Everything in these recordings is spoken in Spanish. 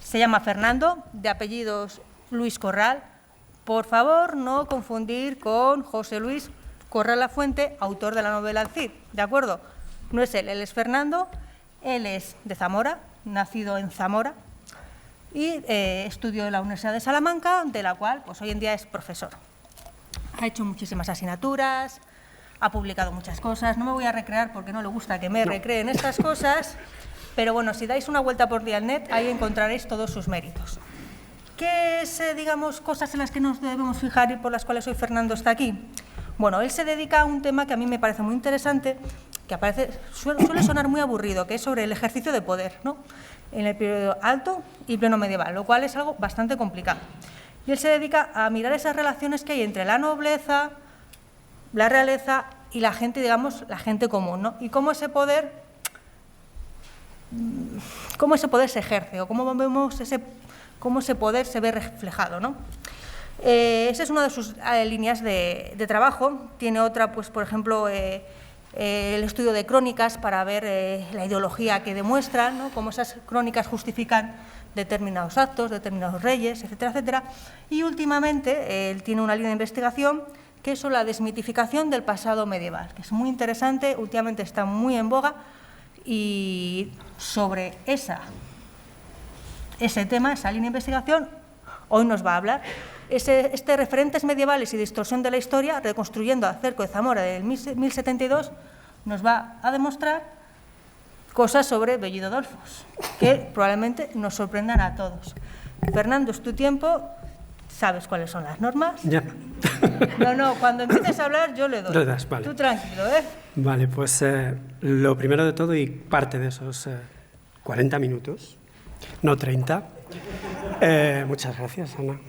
Se llama Fernando, de apellidos Luis Corral. Por favor, no confundir con José Luis Corral Lafuente, autor de la novela El Cid, ¿de acuerdo? No es él es Fernando, él es de Zamora, nacido en Zamora, y estudió en la Universidad de Salamanca, de la cual pues, hoy en día es profesor. Ha hecho muchísimas asignaturas, ha publicado muchas cosas. No me voy a recrear porque no le gusta que me recreen estas cosas, pero bueno, si dais una vuelta por Dialnet, ahí encontraréis todos sus méritos. ¿Qué es, digamos, cosas en las que nos debemos fijar y por las cuales hoy Fernando está aquí? Bueno, él se dedica a un tema que a mí me parece muy interesante, que suele sonar muy aburrido, que es sobre el ejercicio de poder, ¿no?, en el periodo alto y pleno medieval, lo cual es algo bastante complicado. Y él se dedica a mirar esas relaciones que hay entre la nobleza, la realeza y la gente, digamos, la gente común, ¿no? Y cómo ese poder se ejerce o cómo vemos cómo ese poder se ve reflejado, ¿no? Esa es una de sus líneas de trabajo. Tiene otra, pues, por ejemplo, el estudio de crónicas para ver la ideología que demuestran, ¿no?, cómo esas crónicas justifican determinados actos, determinados reyes, etcétera, etcétera. Y últimamente él tiene una línea de investigación que es sobre la desmitificación del pasado medieval, que es muy interesante, últimamente está muy en boga, y sobre ese tema, esa línea de investigación, hoy nos va a hablar. Referentes medievales y distorsión de la historia, reconstruyendo a Cerco de Zamora del 1072, nos va a demostrar cosas sobre Bellido Dolfos, que probablemente nos sorprendan a todos. Fernando, es tu tiempo, sabes cuáles son las normas. Ya. No, cuando empieces a hablar yo le doy. Le das, vale. Tú tranquilo, ¿eh? Vale, pues lo primero de todo, y parte de esos 40 minutos, no 30, muchas gracias, Ana,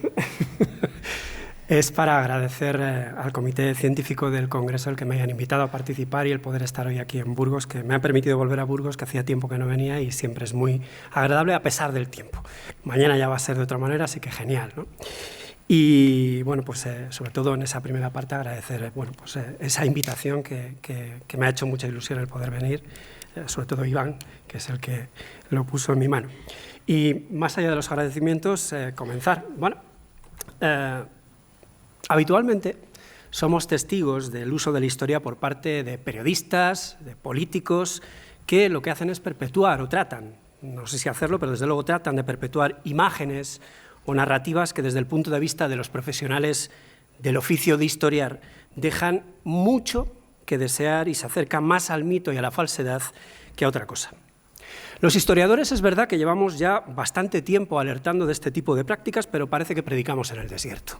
es para agradecer al Comité Científico del Congreso el que me hayan invitado a participar y el poder estar hoy aquí en Burgos, que me ha permitido volver a Burgos, que hacía tiempo que no venía y siempre es muy agradable a pesar del tiempo. Mañana ya va a ser de otra manera, así que genial, ¿no? Y bueno, pues sobre todo en esa primera parte agradecer pues, esa invitación que me ha hecho mucha ilusión el poder venir, sobre todo Iván, que es el que lo puso en mi mano. Y más allá de los agradecimientos, comenzar. Bueno, habitualmente somos testigos del uso de la historia por parte de periodistas, de políticos, que lo que hacen es perpetuar o tratan, no sé si hacerlo, pero desde luego tratan de perpetuar imágenes o narrativas que desde el punto de vista de los profesionales del oficio de historiar dejan mucho que desear y se acercan más al mito y a la falsedad que a otra cosa. Los historiadores es verdad que llevamos ya bastante tiempo alertando de este tipo de prácticas, pero parece que predicamos en el desierto.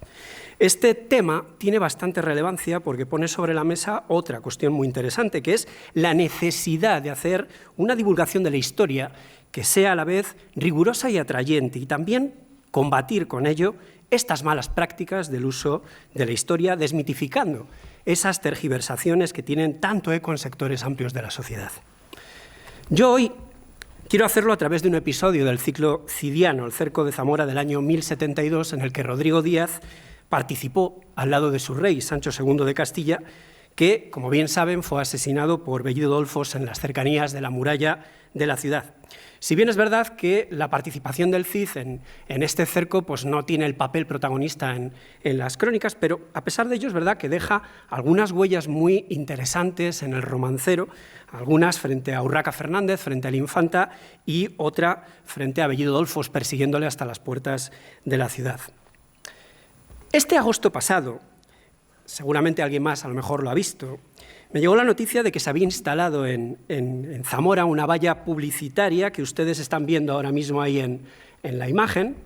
Este tema tiene bastante relevancia porque pone sobre la mesa otra cuestión muy interesante, que es la necesidad de hacer una divulgación de la historia que sea a la vez rigurosa y atrayente, y también combatir con ello estas malas prácticas del uso de la historia, desmitificando esas tergiversaciones que tienen tanto eco en sectores amplios de la sociedad. Yo hoy quiero hacerlo a través de un episodio del ciclo cidiano, el Cerco de Zamora del año 1072, en el que Rodrigo Díaz participó al lado de su rey, Sancho II de Castilla, que, como bien saben, fue asesinado por Bellido Dolfos en las cercanías de la muralla de la ciudad. Si bien es verdad que la participación del Cid en este cerco pues no tiene el papel protagonista en las crónicas, pero a pesar de ello es verdad que deja algunas huellas muy interesantes en el romancero, algunas frente a Urraca Fernández, frente a la infanta, y otra frente a Bellido Dolfos persiguiéndole hasta las puertas de la ciudad. Este agosto pasado, seguramente alguien más a lo mejor lo ha visto, me llegó la noticia de que se había instalado en Zamora una valla publicitaria que ustedes están viendo ahora mismo ahí en la imagen,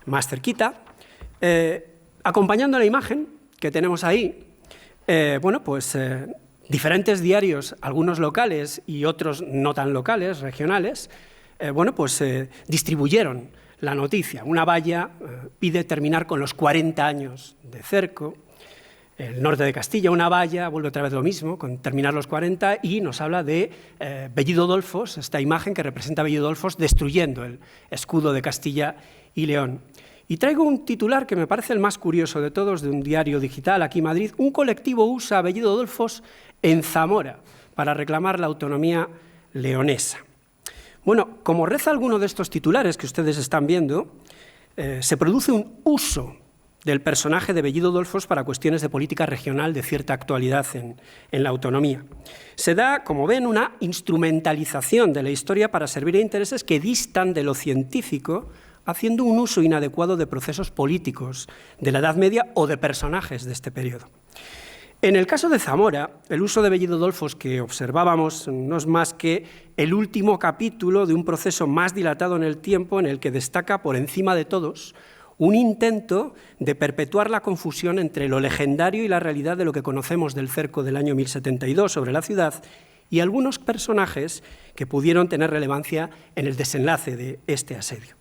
más cerquita. Acompañando la imagen que tenemos ahí, diferentes diarios, algunos locales y otros no tan locales, regionales, distribuyeron la noticia. Una valla pide terminar con los 40 años de cerco. El norte de Castilla, una valla, vuelve otra vez lo mismo, con terminar los 40, y nos habla de Bellido Dolfos, esta imagen que representa a Bellido Dolfos destruyendo el escudo de Castilla y León. Y traigo un titular que me parece el más curioso de todos, de un diario digital aquí en Madrid. Un colectivo usa a Bellido Dolfos en Zamora para reclamar la autonomía leonesa. Bueno, como reza alguno de estos titulares que ustedes están viendo, se produce un uso del personaje de Bellido Dolfos para cuestiones de política regional de cierta actualidad en la autonomía. Se da, como ven, una instrumentalización de la historia para servir a intereses que distan de lo científico, haciendo un uso inadecuado de procesos políticos de la Edad Media o de personajes de este periodo. En el caso de Zamora, el uso de Bellido Dolfos que observábamos no es más que el último capítulo de un proceso más dilatado en el tiempo en el que destaca por encima de todos un intento de perpetuar la confusión entre lo legendario y la realidad de lo que conocemos del cerco del año 1072 sobre la ciudad y algunos personajes que pudieron tener relevancia en el desenlace de este asedio.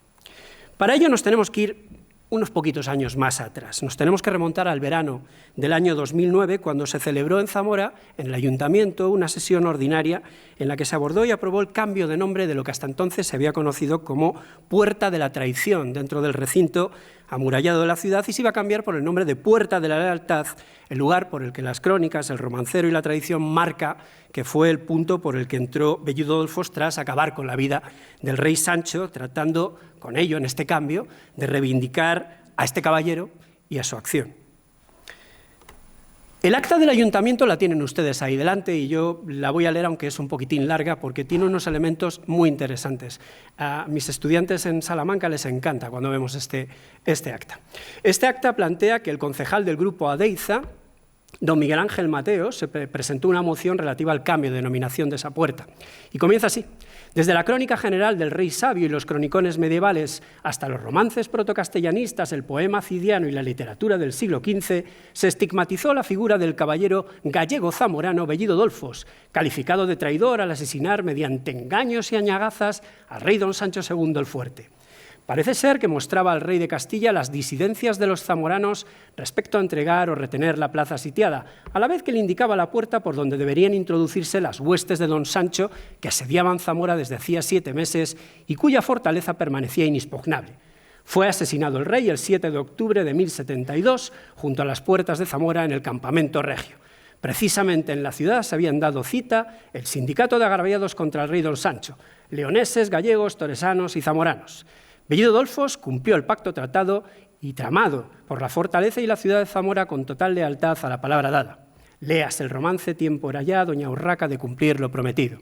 Para ello nos tenemos que ir unos poquitos años más atrás. Nos tenemos que remontar al verano del año 2009, cuando se celebró en Zamora, en el Ayuntamiento, una sesión ordinaria en la que se abordó y aprobó el cambio de nombre de lo que hasta entonces se había conocido como Puerta de la Traición dentro del recinto amurallado de la ciudad, y se iba a cambiar por el nombre de Puerta de la Lealtad, el lugar por el que las crónicas, el romancero y la tradición marca que fue el punto por el que entró Bellido Dolfos tras acabar con la vida del rey Sancho, tratando con ello, en este cambio, de reivindicar a este caballero y a su acción. El acta del ayuntamiento la tienen ustedes ahí delante y yo la voy a leer, aunque es un poquitín larga, porque tiene unos elementos muy interesantes. A mis estudiantes en Salamanca les encanta cuando vemos este acta. Este acta plantea que el concejal del grupo Adeiza, don Miguel Ángel Mateo, se presentó una moción relativa al cambio de denominación de esa puerta. Y comienza así. Desde la crónica general del Rey Sabio y los cronicones medievales hasta los romances protocastellanistas, el poema cidiano y la literatura del siglo XV, se estigmatizó la figura del caballero gallego-zamorano Bellido Dolfos, calificado de traidor al asesinar mediante engaños y añagazas al rey don Sancho II el Fuerte. Parece ser que mostraba al rey de Castilla las disidencias de los zamoranos respecto a entregar o retener la plaza sitiada, a la vez que le indicaba la puerta por donde deberían introducirse las huestes de don Sancho que asediaban Zamora desde hacía 7 meses y cuya fortaleza permanecía inexpugnable. Fue asesinado el rey el 7 de octubre de 1072 junto a las puertas de Zamora en el campamento regio. Precisamente en la ciudad se habían dado cita el sindicato de agraviados contra el rey don Sancho, leoneses, gallegos, toresanos y zamoranos. Bellido Dolfos cumplió el pacto tratado y tramado por la fortaleza y la ciudad de Zamora con total lealtad a la palabra dada. Léase el romance Tiempo era ya, doña Urraca, de cumplir lo prometido.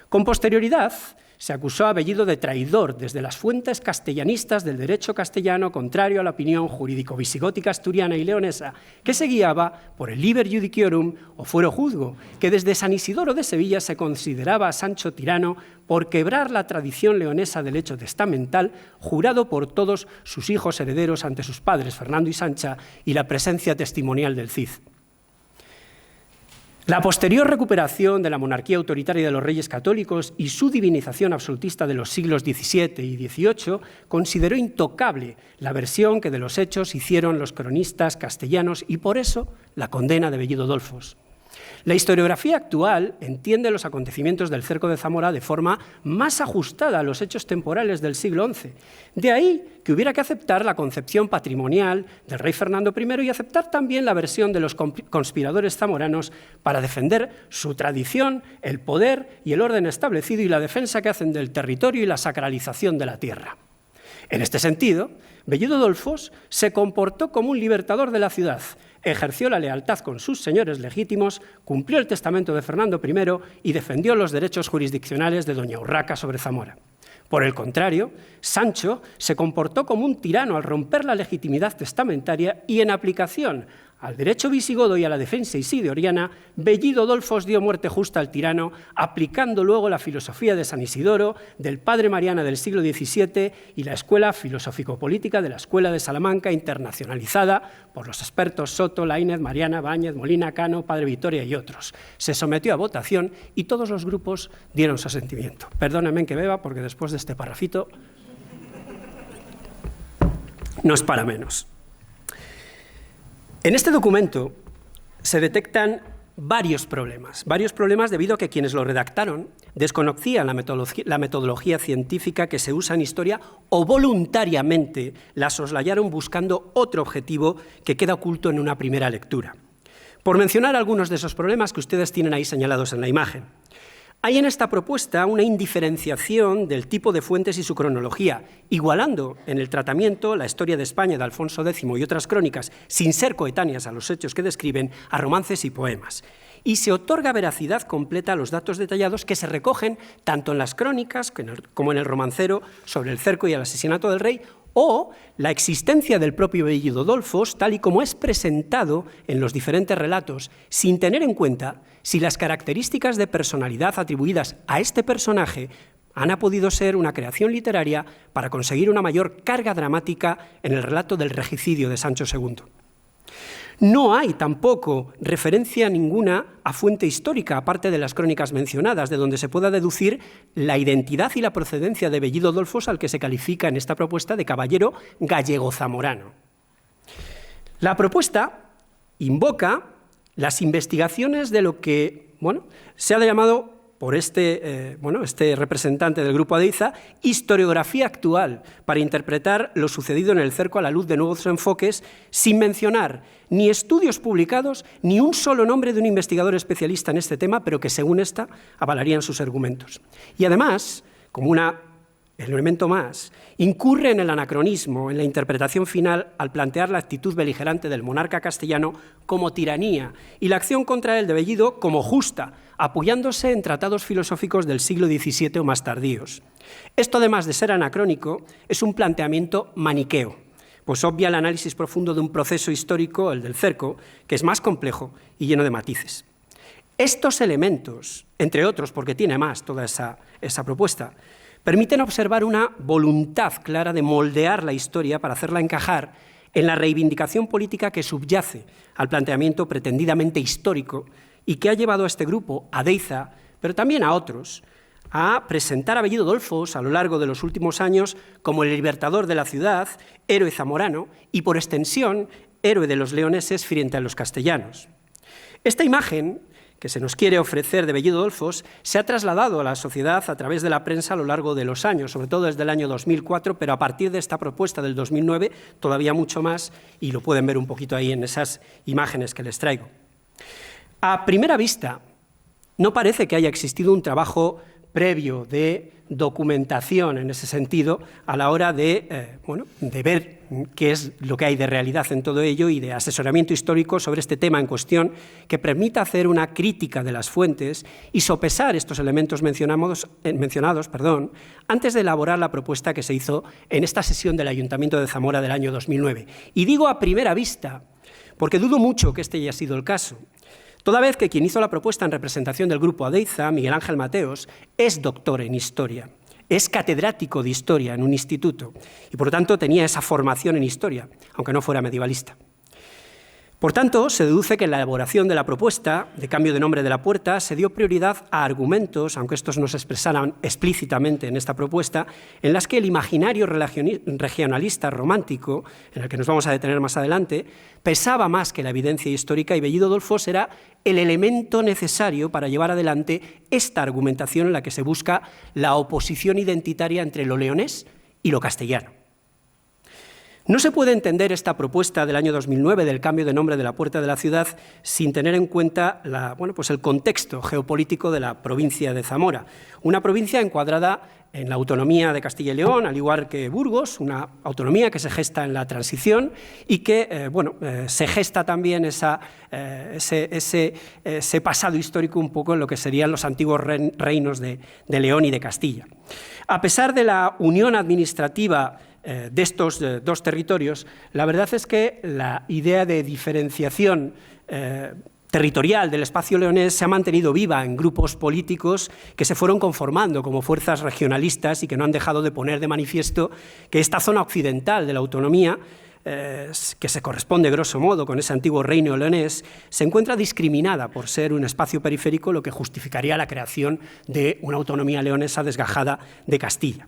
Con posterioridad se acusó a Bellido de traidor desde las fuentes castellanistas del derecho castellano, contrario a la opinión jurídico-visigótica asturiana y leonesa, que se guiaba por el liber judiciorum o fuero juzgo, que desde San Isidoro de Sevilla se consideraba a Sancho tirano por quebrar la tradición leonesa del hecho testamental jurado por todos sus hijos herederos ante sus padres Fernando y Sancha y la presencia testimonial del Cid. La posterior recuperación de la monarquía autoritaria de los reyes católicos y su divinización absolutista de los siglos XVII y XVIII consideró intocable la versión que de los hechos hicieron los cronistas castellanos y por eso la condena de Bellido Dolfos. La historiografía actual entiende los acontecimientos del cerco de Zamora de forma más ajustada a los hechos temporales del siglo XI. De ahí que hubiera que aceptar la concepción patrimonial del rey Fernando I y aceptar también la versión de los conspiradores zamoranos para defender su tradición, el poder y el orden establecido y la defensa que hacen del territorio y la sacralización de la tierra. En este sentido, Bellido Dolfos se comportó como un libertador de la ciudad, ejerció la lealtad con sus señores legítimos, cumplió el testamento de Fernando I y defendió los derechos jurisdiccionales de doña Urraca sobre Zamora. Por el contrario, Sancho se comportó como un tirano al romper la legitimidad testamentaria y en aplicación al derecho visigodo y a la defensa isidoriana, Bellido Dolfos dio muerte justa al tirano, aplicando luego la filosofía de San Isidoro, del padre Mariana del siglo XVII y la escuela filosófico-política de la Escuela de Salamanca, internacionalizada por los expertos Soto, Laínez, Mariana, Báñez, Molina, Cano, padre Vitoria y otros. Se sometió a votación y todos los grupos dieron su asentimiento. Perdónenme que beba, porque después de este parrafito no es para menos. En este documento se detectan varios problemas debido a que quienes lo redactaron desconocían la metodología científica que se usa en historia o voluntariamente la soslayaron buscando otro objetivo que queda oculto en una primera lectura. Por mencionar algunos de esos problemas que ustedes tienen ahí señalados en la imagen. Hay en esta propuesta una indiferenciación del tipo de fuentes y su cronología, igualando en el tratamiento la historia de España de Alfonso X y otras crónicas, sin ser coetáneas a los hechos que describen, a romances y poemas. Y se otorga veracidad completa a los datos detallados que se recogen tanto en las crónicas como en el romancero sobre el cerco y el asesinato del rey, o la existencia del propio Bellido Dolfos, tal y como es presentado en los diferentes relatos, sin tener en cuenta si las características de personalidad atribuidas a este personaje han podido ser una creación literaria para conseguir una mayor carga dramática en el relato del regicidio de Sancho II. No hay tampoco referencia ninguna a fuente histórica, aparte de las crónicas mencionadas, de donde se pueda deducir la identidad y la procedencia de Bellido Dolfos, al que se califica en esta propuesta de caballero gallego-zamorano. La propuesta invoca las investigaciones de lo que se ha llamado por este representante del Grupo Adeiza, historiografía actual, para interpretar lo sucedido en el cerco a la luz de nuevos enfoques, sin mencionar ni estudios publicados, ni un solo nombre de un investigador especialista en este tema, pero que según esta avalarían sus argumentos. Y además, como el elemento más, incurre en el anacronismo, en la interpretación final, al plantear la actitud beligerante del monarca castellano como tiranía y la acción contra él de Bellido como justa, apoyándose en tratados filosóficos del siglo XVII o más tardíos. Esto, además de ser anacrónico, es un planteamiento maniqueo, pues obvia el análisis profundo de un proceso histórico, el del cerco, que es más complejo y lleno de matices. Estos elementos, entre otros, porque tiene más toda esa propuesta, permiten observar una voluntad clara de moldear la historia para hacerla encajar en la reivindicación política que subyace al planteamiento pretendidamente histórico y que ha llevado a este grupo, Adeiza, pero también a otros, a presentar a Bellido Dolfos a lo largo de los últimos años como el libertador de la ciudad, héroe zamorano y, por extensión, héroe de los leoneses frente a los castellanos. Esta imagen que se nos quiere ofrecer de Bellido Dolfos se ha trasladado a la sociedad a través de la prensa a lo largo de los años, sobre todo desde el año 2004, pero a partir de esta propuesta del 2009 todavía mucho más, y lo pueden ver un poquito ahí en esas imágenes que les traigo. A primera vista, no parece que haya existido un trabajo previo de documentación en ese sentido a la hora de ver qué es lo que hay de realidad en todo ello y de asesoramiento histórico sobre este tema en cuestión que permita hacer una crítica de las fuentes y sopesar estos elementos mencionados antes de elaborar la propuesta que se hizo en esta sesión del Ayuntamiento de Zamora del año 2009. Y digo a primera vista, porque dudo mucho que este haya sido el caso, toda vez que quien hizo la propuesta en representación del Grupo Adeiza, Miguel Ángel Mateos, es doctor en historia, es catedrático de historia en un instituto y, por lo tanto, tenía esa formación en historia, aunque no fuera medievalista. Por tanto, se deduce que en la elaboración de la propuesta de cambio de nombre de la puerta se dio prioridad a argumentos, aunque estos no se expresaran explícitamente en esta propuesta, en las que el imaginario regionalista romántico, en el que nos vamos a detener más adelante, pesaba más que la evidencia histórica y Bellido Dolfos era el elemento necesario para llevar adelante esta argumentación en la que se busca la oposición identitaria entre lo leonés y lo castellano. No se puede entender esta propuesta del año 2009 del cambio de nombre de la puerta de la ciudad sin tener en cuenta el contexto geopolítico de la provincia de Zamora, una provincia encuadrada en la autonomía de Castilla y León, al igual que Burgos, una autonomía que se gesta en la transición y que se gesta también ese pasado histórico un poco en lo que serían los antiguos reinos de León y de Castilla. A pesar de la unión administrativa de estos dos territorios, la verdad es que la idea de diferenciación territorial del espacio leonés se ha mantenido viva en grupos políticos que se fueron conformando como fuerzas regionalistas y que no han dejado de poner de manifiesto que esta zona occidental de la autonomía, que se corresponde grosso modo con ese antiguo reino leonés, se encuentra discriminada por ser un espacio periférico, lo que justificaría la creación de una autonomía leonesa desgajada de Castilla.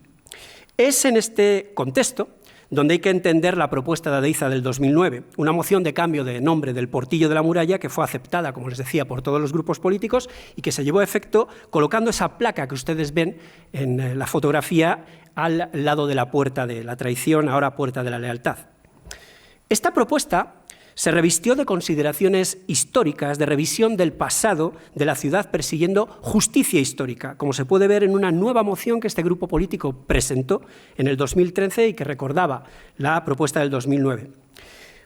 Es en este contexto donde hay que entender la propuesta de Adeiza del 2009, una moción de cambio de nombre del Portillo de la Muralla que fue aceptada, como les decía, por todos los grupos políticos y que se llevó a efecto colocando esa placa que ustedes ven en la fotografía al lado de la Puerta de la Traición, ahora Puerta de la Lealtad. Esta propuesta Se revistió de consideraciones históricas, de revisión del pasado de la ciudad, persiguiendo justicia histórica, como se puede ver en una nueva moción que este grupo político presentó en el 2013 y que recordaba la propuesta del 2009.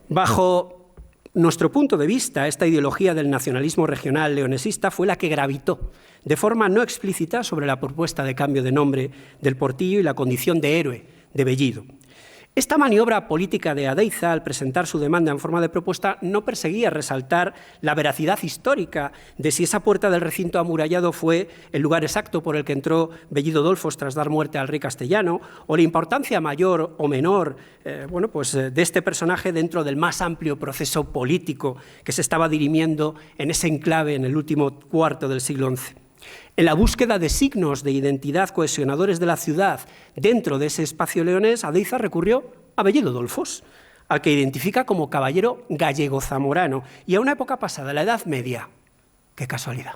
Bajo nuestro punto de vista, esta ideología del nacionalismo regional leonesista fue la que gravitó de forma no explícita sobre la propuesta de cambio de nombre del Portillo y la condición de héroe de Bellido. Esta maniobra política de Adeiza, al presentar su demanda en forma de propuesta, no perseguía resaltar la veracidad histórica de si esa puerta del recinto amurallado fue el lugar exacto por el que entró Bellido Dolfos tras dar muerte al rey castellano, o la importancia mayor o menor de este personaje dentro del más amplio proceso político que se estaba dirimiendo en ese enclave en el último cuarto del siglo XI. En la búsqueda de signos de identidad cohesionadores de la ciudad dentro de ese espacio leonés, Adeiza recurrió a Bellido Dolfos, al que identifica como caballero gallego-zamorano, y a una época pasada, la Edad Media. ¡Qué casualidad!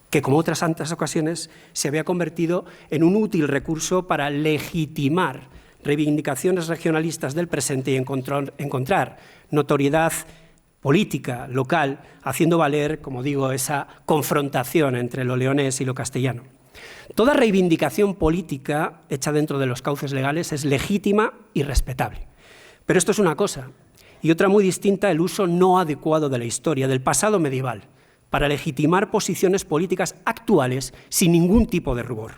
Que, como otras tantas ocasiones, se había convertido en un útil recurso para legitimar reivindicaciones regionalistas del presente y encontrar notoriedad política local, haciendo valer, como digo, esa confrontación entre lo leonés y lo castellano. Toda reivindicación política hecha dentro de los cauces legales es legítima y respetable. Pero esto es una cosa, y otra muy distinta, el uso no adecuado de la historia, del pasado medieval, para legitimar posiciones políticas actuales sin ningún tipo de rubor.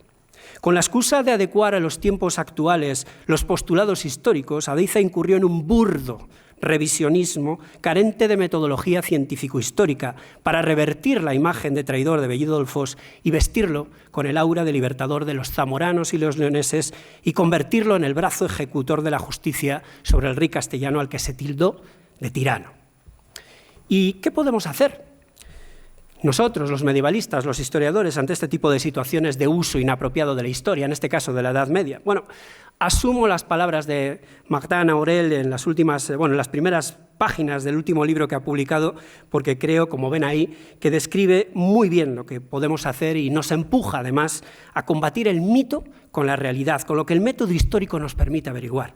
Con la excusa de adecuar a los tiempos actuales los postulados históricos, Adeiza incurrió en un burdo revisionismo carente de metodología científico-histórica para revertir la imagen de traidor de Bellido Dolfos y vestirlo con el aura de libertador de los zamoranos y los leoneses y convertirlo en el brazo ejecutor de la justicia sobre el rey castellano al que se tildó de tirano. ¿Y qué podemos hacer? Nosotros, los medievalistas, los historiadores, ante este tipo de situaciones de uso inapropiado de la historia, en este caso de la Edad Media. Bueno, asumo las palabras de Magdalena Aurel en las primeras páginas del último libro que ha publicado, porque creo, como ven ahí, que describe muy bien lo que podemos hacer y nos empuja, además, a combatir el mito con la realidad, con lo que el método histórico nos permite averiguar.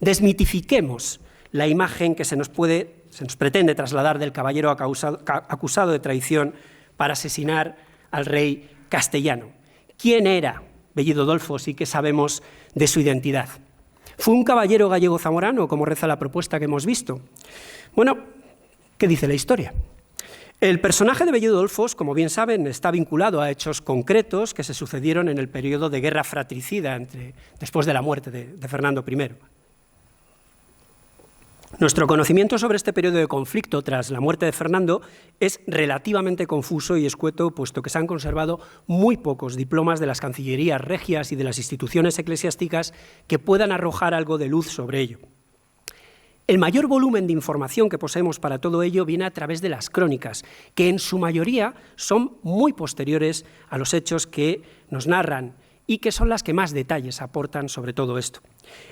Desmitifiquemos la imagen que se nos pretende trasladar del caballero acusado de traición para asesinar al rey castellano. ¿Quién era Bellido Dolfos y qué sabemos de su identidad? ¿Fue un caballero gallego-zamorano, como reza la propuesta que hemos visto? Bueno, ¿qué dice la historia? El personaje de Bellido Dolfos, como bien saben, está vinculado a hechos concretos que se sucedieron en el periodo de guerra fratricida después de la muerte de Fernando I. Nuestro conocimiento sobre este periodo de conflicto tras la muerte de Fernando es relativamente confuso y escueto, puesto que se han conservado muy pocos diplomas de las cancillerías regias y de las instituciones eclesiásticas que puedan arrojar algo de luz sobre ello. El mayor volumen de información que poseemos para todo ello viene a través de las crónicas, que en su mayoría son muy posteriores a los hechos que nos narran y que son las que más detalles aportan sobre todo esto.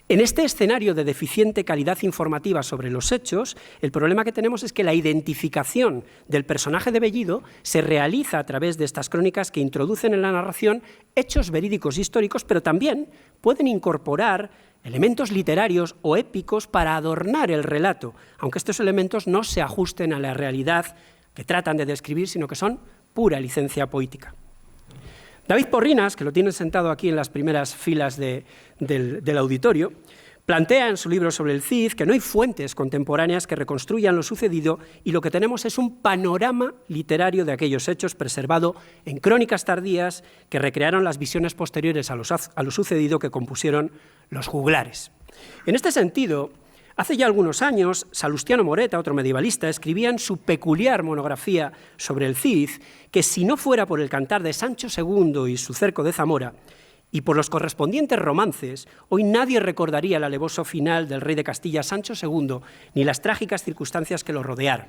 En este escenario de deficiente calidad informativa sobre los hechos, el problema que tenemos es que la identificación del personaje de Bellido se realiza a través de estas crónicas que introducen en la narración hechos verídicos históricos, pero también pueden incorporar elementos literarios o épicos para adornar el relato, aunque estos elementos no se ajusten a la realidad que tratan de describir, sino que son pura licencia poética. David Porrinas, que lo tienen sentado aquí en las primeras filas del auditorio, plantea en su libro sobre el Cid que no hay fuentes contemporáneas que reconstruyan lo sucedido y lo que tenemos es un panorama literario de aquellos hechos preservado en crónicas tardías que recrearon las visiones posteriores a lo sucedido que compusieron los juglares. En este sentido, hace ya algunos años, Salustiano Moreta, otro medievalista, escribía en su peculiar monografía sobre el Cid que si no fuera por el cantar de Sancho II y su cerco de Zamora y por los correspondientes romances, hoy nadie recordaría el alevoso final del rey de Castilla, Sancho II, ni las trágicas circunstancias que lo rodearon.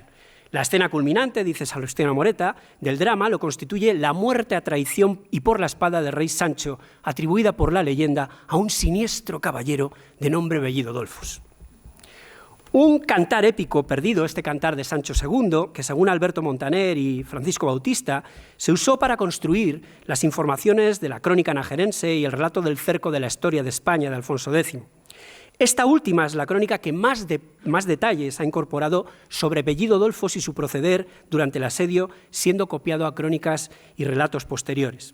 La escena culminante, dice Salustiano Moreta, del drama lo constituye la muerte a traición y por la espada del rey Sancho, atribuida por la leyenda a un siniestro caballero de nombre Bellido Dolfos. Un cantar épico perdido, este cantar de Sancho II, que según Alberto Montaner y Francisco Bautista, se usó para construir las informaciones de la crónica najerense y el relato del cerco de la historia de España de Alfonso X. Esta última es la crónica que más detalles ha incorporado sobre Bellido Dolfos y su proceder durante el asedio, siendo copiado a crónicas y relatos posteriores.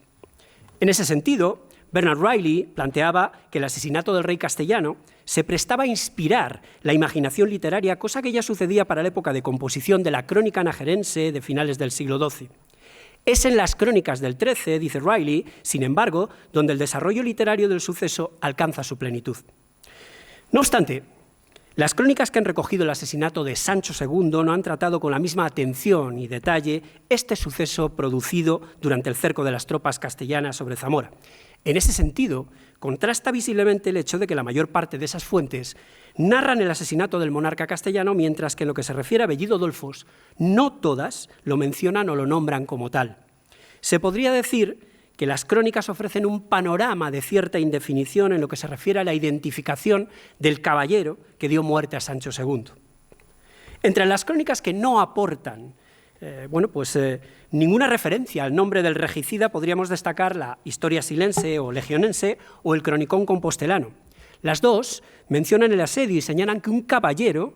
En ese sentido, Bernard Riley planteaba que el asesinato del rey castellano se prestaba a inspirar la imaginación literaria, cosa que ya sucedía para la época de composición de la crónica najerense de finales del siglo XII. Es en las crónicas del XIII, dice Riley, sin embargo, donde el desarrollo literario del suceso alcanza su plenitud. No obstante, las crónicas que han recogido el asesinato de Sancho II no han tratado con la misma atención y detalle este suceso producido durante el cerco de las tropas castellanas sobre Zamora. En ese sentido, contrasta visiblemente el hecho de que la mayor parte de esas fuentes narran el asesinato del monarca castellano, mientras que en lo que se refiere a Bellido Dolfos, no todas lo mencionan o lo nombran como tal. Se podría decir que las crónicas ofrecen un panorama de cierta indefinición en lo que se refiere a la identificación del caballero que dio muerte a Sancho II. Entre las crónicas que no aportan ninguna referencia al nombre del regicida podríamos destacar la Historia Silense o Legionense o el Cronicón Compostelano. Las dos mencionan el asedio y señalan que un caballero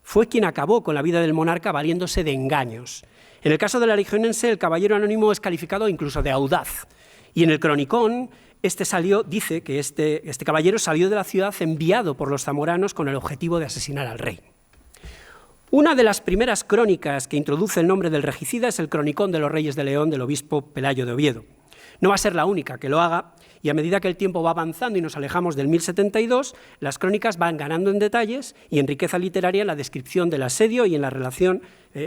fue quien acabó con la vida del monarca valiéndose de engaños. En el caso de la Legionense, el caballero anónimo es calificado incluso de audaz. Y en el Cronicón, dice que este caballero salió de la ciudad enviado por los zamoranos con el objetivo de asesinar al rey. Una de las primeras crónicas que introduce el nombre del regicida es el Cronicón de los Reyes de León del obispo Pelayo de Oviedo. No va a ser la única que lo haga, y a medida que el tiempo va avanzando y nos alejamos del 1072, las crónicas van ganando en detalles y en riqueza literaria en la descripción del asedio y en la relación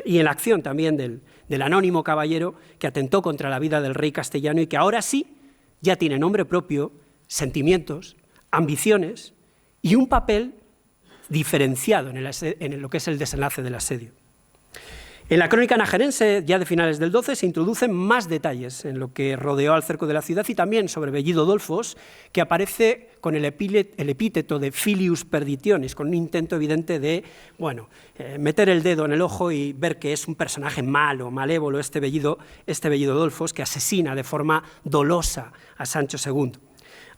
y en la acción también del anónimo caballero que atentó contra la vida del rey castellano y que ahora sí ya tiene nombre propio, sentimientos, ambiciones y un papel diferenciado en lo que es el desenlace del asedio. En la crónica najerense, ya de finales del XII, se introducen más detalles en lo que rodeó al cerco de la ciudad y también sobre Bellido Dolfos, que aparece con el epíteto de filius perditionis, con un intento evidente de meter el dedo en el ojo y ver que es un personaje malo, malévolo, este Bellido Dolfos, que asesina de forma dolosa a Sancho II.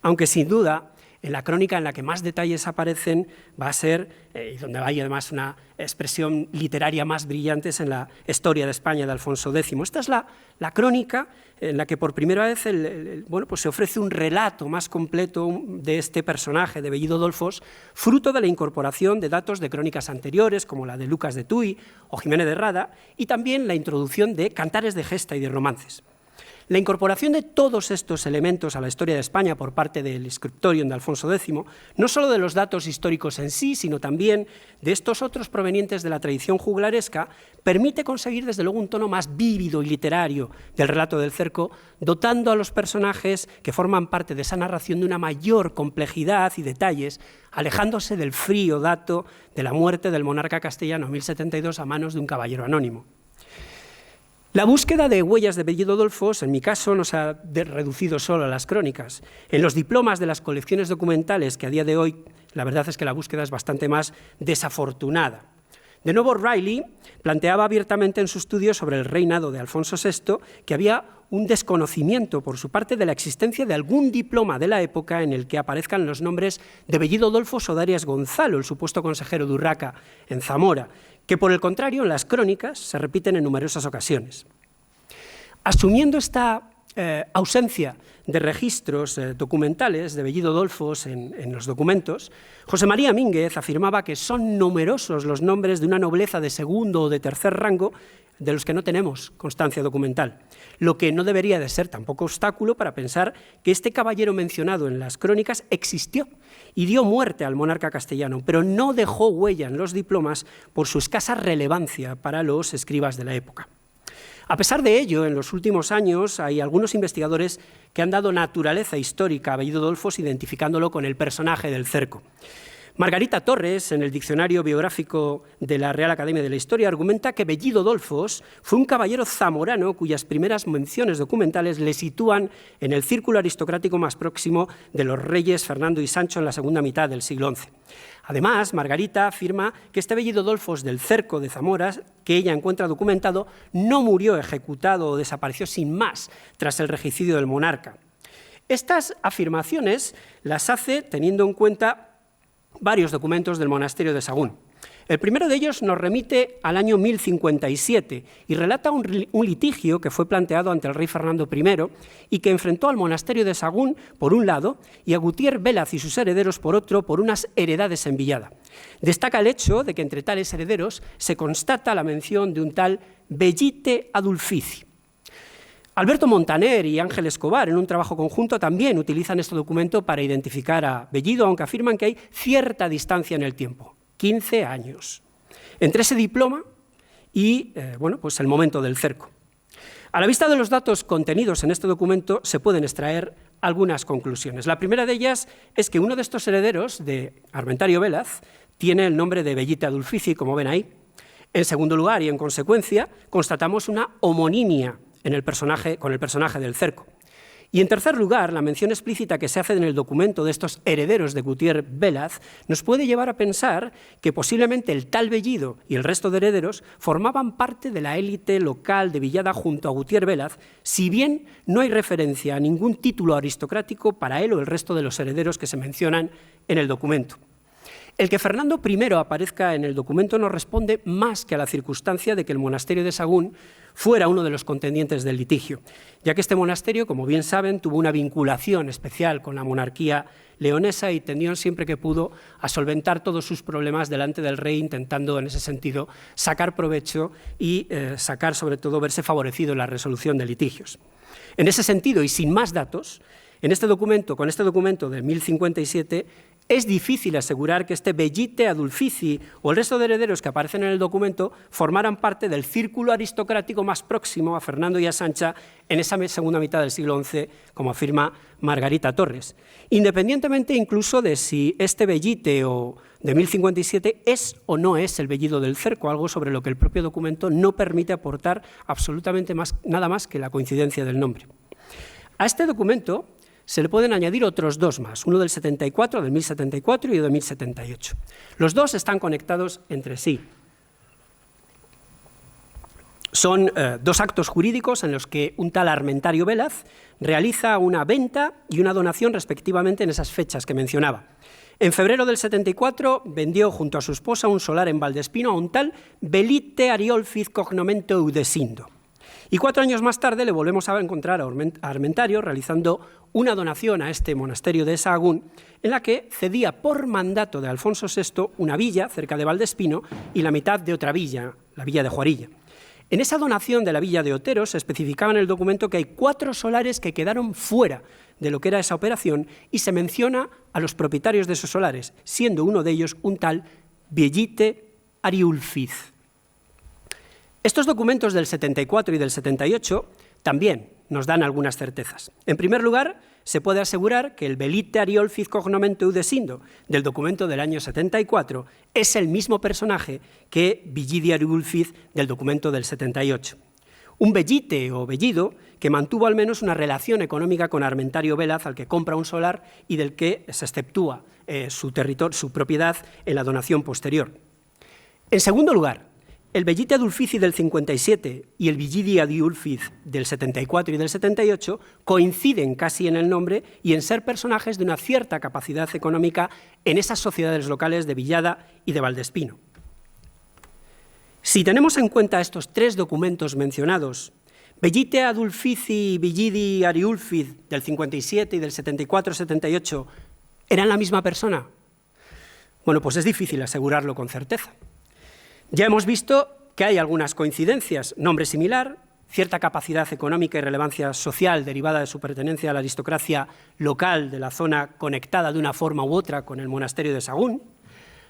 Aunque sin duda, en la crónica en la que más detalles aparecen va a ser, y donde hay además una expresión literaria más brillante, es en la Historia de España de Alfonso X. Esta es la crónica en la que por primera vez se ofrece un relato más completo de este personaje, de Bellido Dolfos, fruto de la incorporación de datos de crónicas anteriores, como la de Lucas de Tuy o Jiménez de Rada, y también la introducción de cantares de gesta y de romances. La incorporación de todos estos elementos a la historia de España por parte del Scriptorium de Alfonso X, no solo de los datos históricos en sí, sino también de estos otros provenientes de la tradición juglaresca, permite conseguir desde luego un tono más vívido y literario del relato del cerco, dotando a los personajes que forman parte de esa narración de una mayor complejidad y detalles, alejándose del frío dato de la muerte del monarca castellano en 1072 a manos de un caballero anónimo. La búsqueda de huellas de Bellido Dolfos, en mi caso, no se ha reducido solo a las crónicas. En los diplomas de las colecciones documentales, que a día de hoy la verdad es que la búsqueda es bastante más desafortunada. De nuevo, Riley planteaba abiertamente en su estudio sobre el reinado de Alfonso VI que había un desconocimiento por su parte de la existencia de algún diploma de la época en el que aparezcan los nombres de Bellido Dolfos o de Arias Gonzalo, el supuesto consejero de Urraca en Zamora, que por el contrario en las crónicas se repiten en numerosas ocasiones. Asumiendo esta ausencia de registros documentales de Bellido Dolfos en los documentos, José María Mínguez afirmaba que son numerosos los nombres de una nobleza de segundo o de tercer rango de los que no tenemos constancia documental, lo que no debería de ser tampoco obstáculo para pensar que este caballero mencionado en las crónicas existió y dio muerte al monarca castellano, pero no dejó huella en los diplomas por su escasa relevancia para los escribas de la época. A pesar de ello, en los últimos años hay algunos investigadores que han dado naturaleza histórica a Bellido Dolfos identificándolo con el personaje del cerco. Margarita Torres, en el Diccionario Biográfico de la Real Academia de la Historia, argumenta que Bellido Dolfos fue un caballero zamorano cuyas primeras menciones documentales le sitúan en el círculo aristocrático más próximo de los reyes Fernando y Sancho en la segunda mitad del siglo XI. Además, Margarita afirma que este Bellido Dolfos del cerco de Zamora, que ella encuentra documentado, no murió ejecutado o desapareció sin más tras el regicidio del monarca. Estas afirmaciones las hace teniendo en cuenta varios documentos del monasterio de Sahagún. El primero de ellos nos remite al año 1057 y relata un litigio que fue planteado ante el rey Fernando I y que enfrentó al monasterio de Sahagún por un lado y a Gutiérrez Vélaz y sus herederos por otro por unas heredades en Villada. Destaca el hecho de que entre tales herederos se constata la mención de un tal Bellite Adulfici. Alberto Montaner y Ángel Escobar, en un trabajo conjunto, también utilizan este documento para identificar a Bellido, aunque afirman que hay cierta distancia en el tiempo, 15 años, entre ese diploma y pues el momento del cerco. A la vista de los datos contenidos en este documento se pueden extraer algunas conclusiones. La primera de ellas es que uno de estos herederos de Armentario Vélaz tiene el nombre de Bellite Adulfici, como ven ahí. En segundo lugar, y en consecuencia, constatamos una homonimia con el personaje del cerco. Y en tercer lugar, la mención explícita que se hace en el documento de estos herederos de Gutiérrez Vélaz nos puede llevar a pensar que posiblemente el tal Bellido y el resto de herederos formaban parte de la élite local de Villada junto a Gutiérrez Vélaz, si bien no hay referencia a ningún título aristocrático para él o el resto de los herederos que se mencionan en el documento. El que Fernando I aparezca en el documento no responde más que a la circunstancia de que el monasterio de Sahagún fuera uno de los contendientes del litigio, ya que este monasterio, como bien saben, tuvo una vinculación especial con la monarquía leonesa y tendió siempre que pudo a solventar todos sus problemas delante del rey, intentando en ese sentido sacar provecho y sacar sobre todo verse favorecido en la resolución de litigios. En ese sentido, y sin más datos, con este documento de 1057, es difícil asegurar que este Bellite Adulfici o el resto de herederos que aparecen en el documento formaran parte del círculo aristocrático más próximo a Fernando y a Sancha en esa segunda mitad del siglo XI, como afirma Margarita Torres, independientemente incluso de si este Bellite de 1057 es o no es el Bellido del cerco, algo sobre lo que el propio documento no permite aportar absolutamente nada más que la coincidencia del nombre. A este documento se le pueden añadir otros dos más, uno del 1074 y otro de 1078. Los dos están conectados entre sí. Son dos actos jurídicos en los que un tal Armentario Vélaz realiza una venta y una donación respectivamente en esas fechas que mencionaba. En febrero del 74 vendió junto a su esposa un solar en Valdespino a un tal Belite Ariolfiz Cognomento Eudesindo. Y 4 años más tarde le volvemos a encontrar a Armentario realizando una donación a este monasterio de Sahagún, en la que cedía por mandato de Alfonso VI una villa cerca de Valdespino y la mitad de otra villa, la villa de Juarilla. En esa donación de la villa de Otero se especificaba en el documento que hay 4 solares que quedaron fuera de lo que era esa operación y se menciona a los propietarios de esos solares, siendo uno de ellos un tal Bellite Ariulfiz. Estos documentos del 74 y del 78 también nos dan algunas certezas. En primer lugar, se puede asegurar que el Belite Ariolfiz Cognomento Eudesindo del documento del año 74 es el mismo personaje que Bellide Ariulfiz del documento del 78. Un Bellite o Bellido que mantuvo al menos una relación económica con Armentario Vélaz, al que compra un solar y del que se exceptúa su propiedad en la donación posterior. En segundo lugar, el Bellite Adulfici del 57 y el Bellide Ariulfiz del 74 y del 78 coinciden casi en el nombre y en ser personajes de una cierta capacidad económica en esas sociedades locales de Villada y de Valdespino. Si tenemos en cuenta estos 3 documentos mencionados, Bellite Adulfici y Bellide Ariulfiz del 57 y del 74-78, ¿eran la misma persona? Bueno, pues es difícil asegurarlo con certeza. Ya hemos visto que hay algunas coincidencias, nombre similar, cierta capacidad económica y relevancia social derivada de su pertenencia a la aristocracia local de la zona conectada de una forma u otra con el monasterio de Sahagún.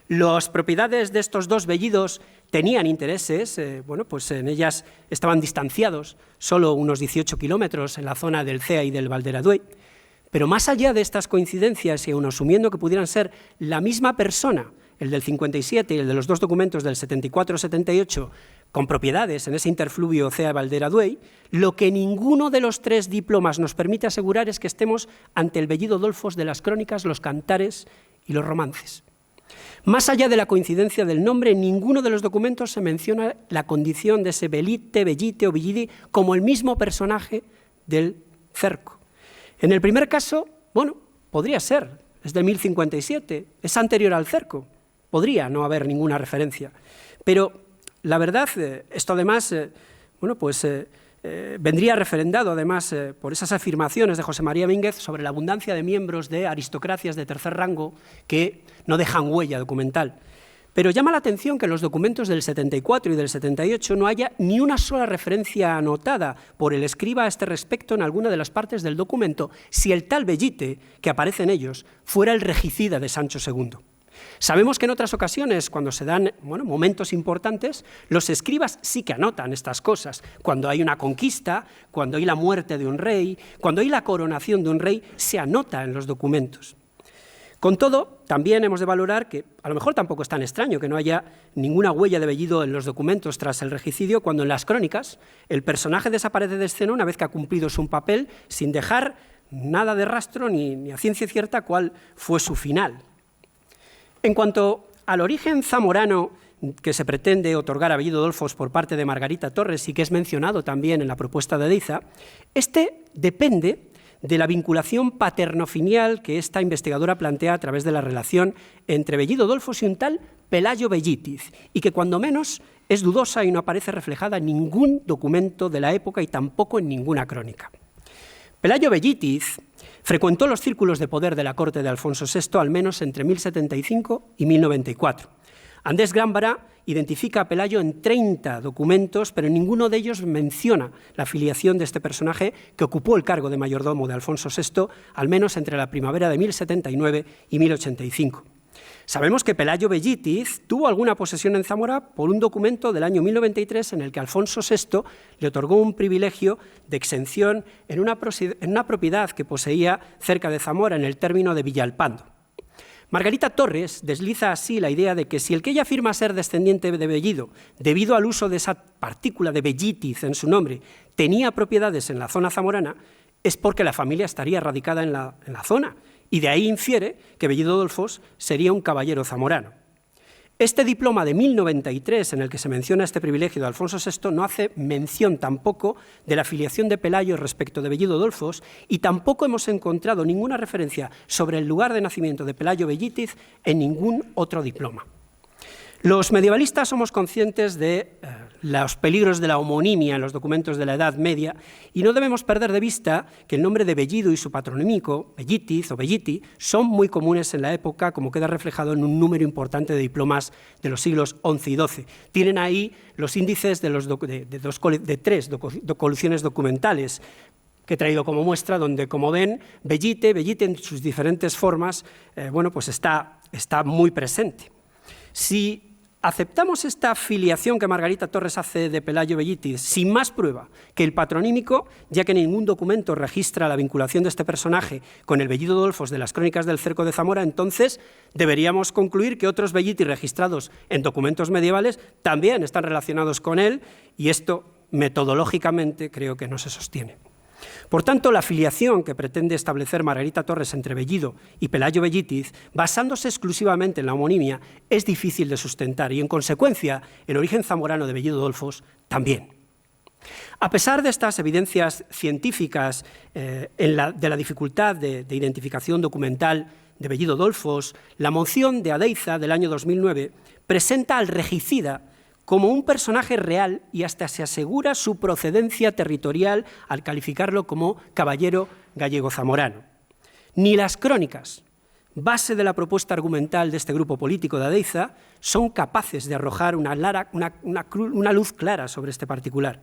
Las propiedades de estos dos bellidos tenían intereses, pues en ellas estaban distanciados solo unos 18 kilómetros en la zona del Cea y del Valderaduey. Pero más allá de estas coincidencias y aun asumiendo que pudieran ser la misma persona, el del 57 y el de los dos documentos del 74-78, con propiedades en ese interfluvio Cea-Valderaduey, lo que ninguno de los 3 diplomas nos permite asegurar es que estemos ante el Bellido Dolfos de las crónicas, los cantares y los romances. Más allá de la coincidencia del nombre, en ninguno de los documentos se menciona la condición de ese Belite, Bellite o Bellide como el mismo personaje del cerco. En el primer caso, podría ser es de 1057, es anterior al cerco. Podría no haber ninguna referencia. Pero la verdad, esto además, vendría referendado además por esas afirmaciones de José María Mínguez sobre la abundancia de miembros de aristocracias de tercer rango que no dejan huella documental. Pero llama la atención que en los documentos del 74 y del 78 no haya ni una sola referencia anotada por el escriba a este respecto en alguna de las partes del documento, si el tal Bellite, que aparece en ellos, fuera el regicida de Sancho II. Sabemos que en otras ocasiones, cuando se dan momentos importantes, los escribas sí que anotan estas cosas. Cuando hay una conquista, cuando hay la muerte de un rey, cuando hay la coronación de un rey, se anota en los documentos. Con todo, también hemos de valorar que a lo mejor tampoco es tan extraño que no haya ninguna huella de Bellido en los documentos tras el regicidio, cuando en las crónicas el personaje desaparece de escena una vez que ha cumplido su papel, sin dejar nada de rastro ni a ciencia cierta cuál fue su final. En cuanto al origen zamorano que se pretende otorgar a Bellido Dolfos por parte de Margarita Torres y que es mencionado también en la propuesta de Deiza, este depende de la vinculación paterno-filial que esta investigadora plantea a través de la relación entre Bellido Dolfos y un tal Pelayo Bellítiz, y que cuando menos es dudosa y no aparece reflejada en ningún documento de la época y tampoco en ninguna crónica. Pelayo Bellítiz frecuentó los círculos de poder de la corte de Alfonso VI al menos entre 1075 y 1094. Andrés Gámbara identifica a Pelayo en 30 documentos, pero en ninguno de ellos menciona la filiación de este personaje que ocupó el cargo de mayordomo de Alfonso VI, al menos entre la primavera de 1079 y 1085. Sabemos que Pelayo Bellítiz tuvo alguna posesión en Zamora por un documento del año 1093 en el que Alfonso VI le otorgó un privilegio de exención en una propiedad que poseía cerca de Zamora, en el término de Villalpando. Margarita Torres desliza así la idea de que si el que ella afirma ser descendiente de Bellido, debido al uso de esa partícula de Bellítiz en su nombre, tenía propiedades en la zona zamorana, es porque la familia estaría radicada en la zona, y de ahí infiere que Bellido Dolfos sería un caballero zamorano. Este diploma de 1093, en el que se menciona este privilegio de Alfonso VI, no hace mención tampoco de la filiación de Pelayo respecto de Bellido Dolfos, y tampoco hemos encontrado ninguna referencia sobre el lugar de nacimiento de Pelayo Bellítiz en ningún otro diploma. Los medievalistas somos conscientes de los peligros de la homonimia en los documentos de la Edad Media y no debemos perder de vista que el nombre de Bellido y su patronímico, Bellítiz o Belliti, son muy comunes en la época, como queda reflejado en un número importante de diplomas de los siglos XI y XII. Tienen ahí los índices de tres colusiones documentales que he traído como muestra, donde, como ven, Bellite en sus diferentes formas, está muy presente. Si aceptamos esta filiación que Margarita Torres hace de Pelayo Bellítiz sin más prueba que el patronímico, ya que ningún documento registra la vinculación de este personaje con el Bellido Dolfos de las crónicas del cerco de Zamora, entonces deberíamos concluir que otros Bellítis registrados en documentos medievales también están relacionados con él, y esto metodológicamente creo que no se sostiene. Por tanto, la filiación que pretende establecer Margarita Torres entre Bellido y Pelayo Bellítiz, basándose exclusivamente en la homonimia, es difícil de sustentar y, en consecuencia, el origen zamorano de Bellido Dolfos también. A pesar de estas evidencias científicas de la dificultad de identificación documental de Bellido Dolfos, la moción de Adeiza del año 2009 presenta al regicida como un personaje real y hasta se asegura su procedencia territorial al calificarlo como caballero gallego-zamorano. Ni las crónicas, base de la propuesta argumental de este grupo político de Adeiza, son capaces de arrojar una luz clara sobre este particular.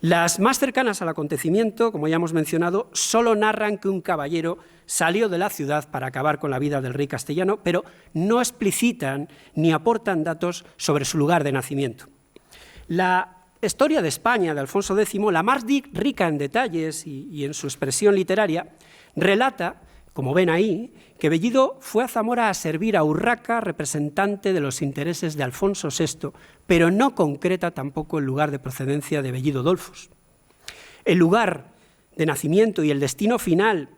Las más cercanas al acontecimiento, como ya hemos mencionado, solo narran que un caballero salió de la ciudad para acabar con la vida del rey castellano, pero no explicitan ni aportan datos sobre su lugar de nacimiento. La historia de España de Alfonso X, la más rica en detalles y en su expresión literaria, relata, como ven ahí, que Bellido fue a Zamora a servir a Urraca, representante de los intereses de Alfonso VI, pero no concreta tampoco el lugar de procedencia de Bellido Dolfos. El lugar de nacimiento y el destino final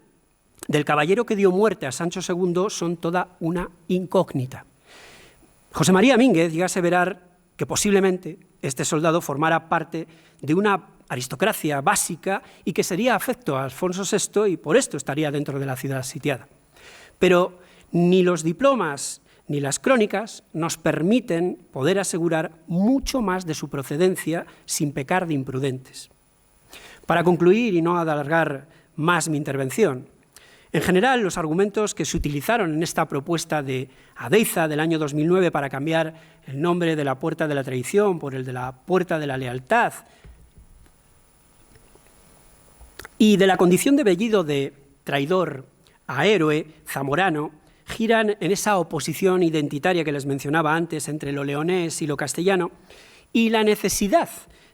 del caballero que dio muerte a Sancho II son toda una incógnita. José María Mínguez llega a aseverar que posiblemente este soldado formara parte de una aristocracia básica y que sería afecto a Alfonso VI y por esto estaría dentro de la ciudad sitiada. Pero ni los diplomas ni las crónicas nos permiten poder asegurar mucho más de su procedencia sin pecar de imprudentes. Para concluir y no alargar más mi intervención, en general los argumentos que se utilizaron en esta propuesta de Adeiza del año 2009 para cambiar el nombre de la Puerta de la Tradición por el de la Puerta de la Lealtad y de la condición de Bellido de traidor a héroe zamorano giran en esa oposición identitaria que les mencionaba antes entre lo leonés y lo castellano y la necesidad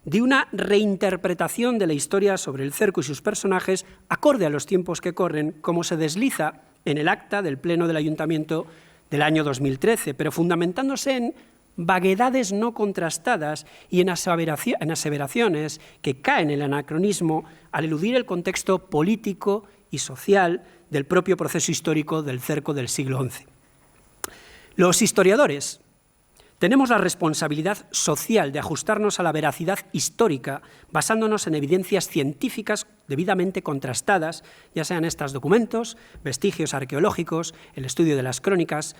de una reinterpretación de la historia sobre el cerco y sus personajes acorde a los tiempos que corren, como se desliza en el acta del Pleno del Ayuntamiento del año 2013, pero fundamentándose en vaguedades no contrastadas y en aseveraciones que caen en el anacronismo al eludir el contexto político y social del propio proceso histórico del cerco del siglo XI. Los historiadores tenemos la responsabilidad social de ajustarnos a la veracidad histórica basándonos en evidencias científicas debidamente contrastadas, ya sean estos documentos, vestigios arqueológicos, el estudio de las crónicas,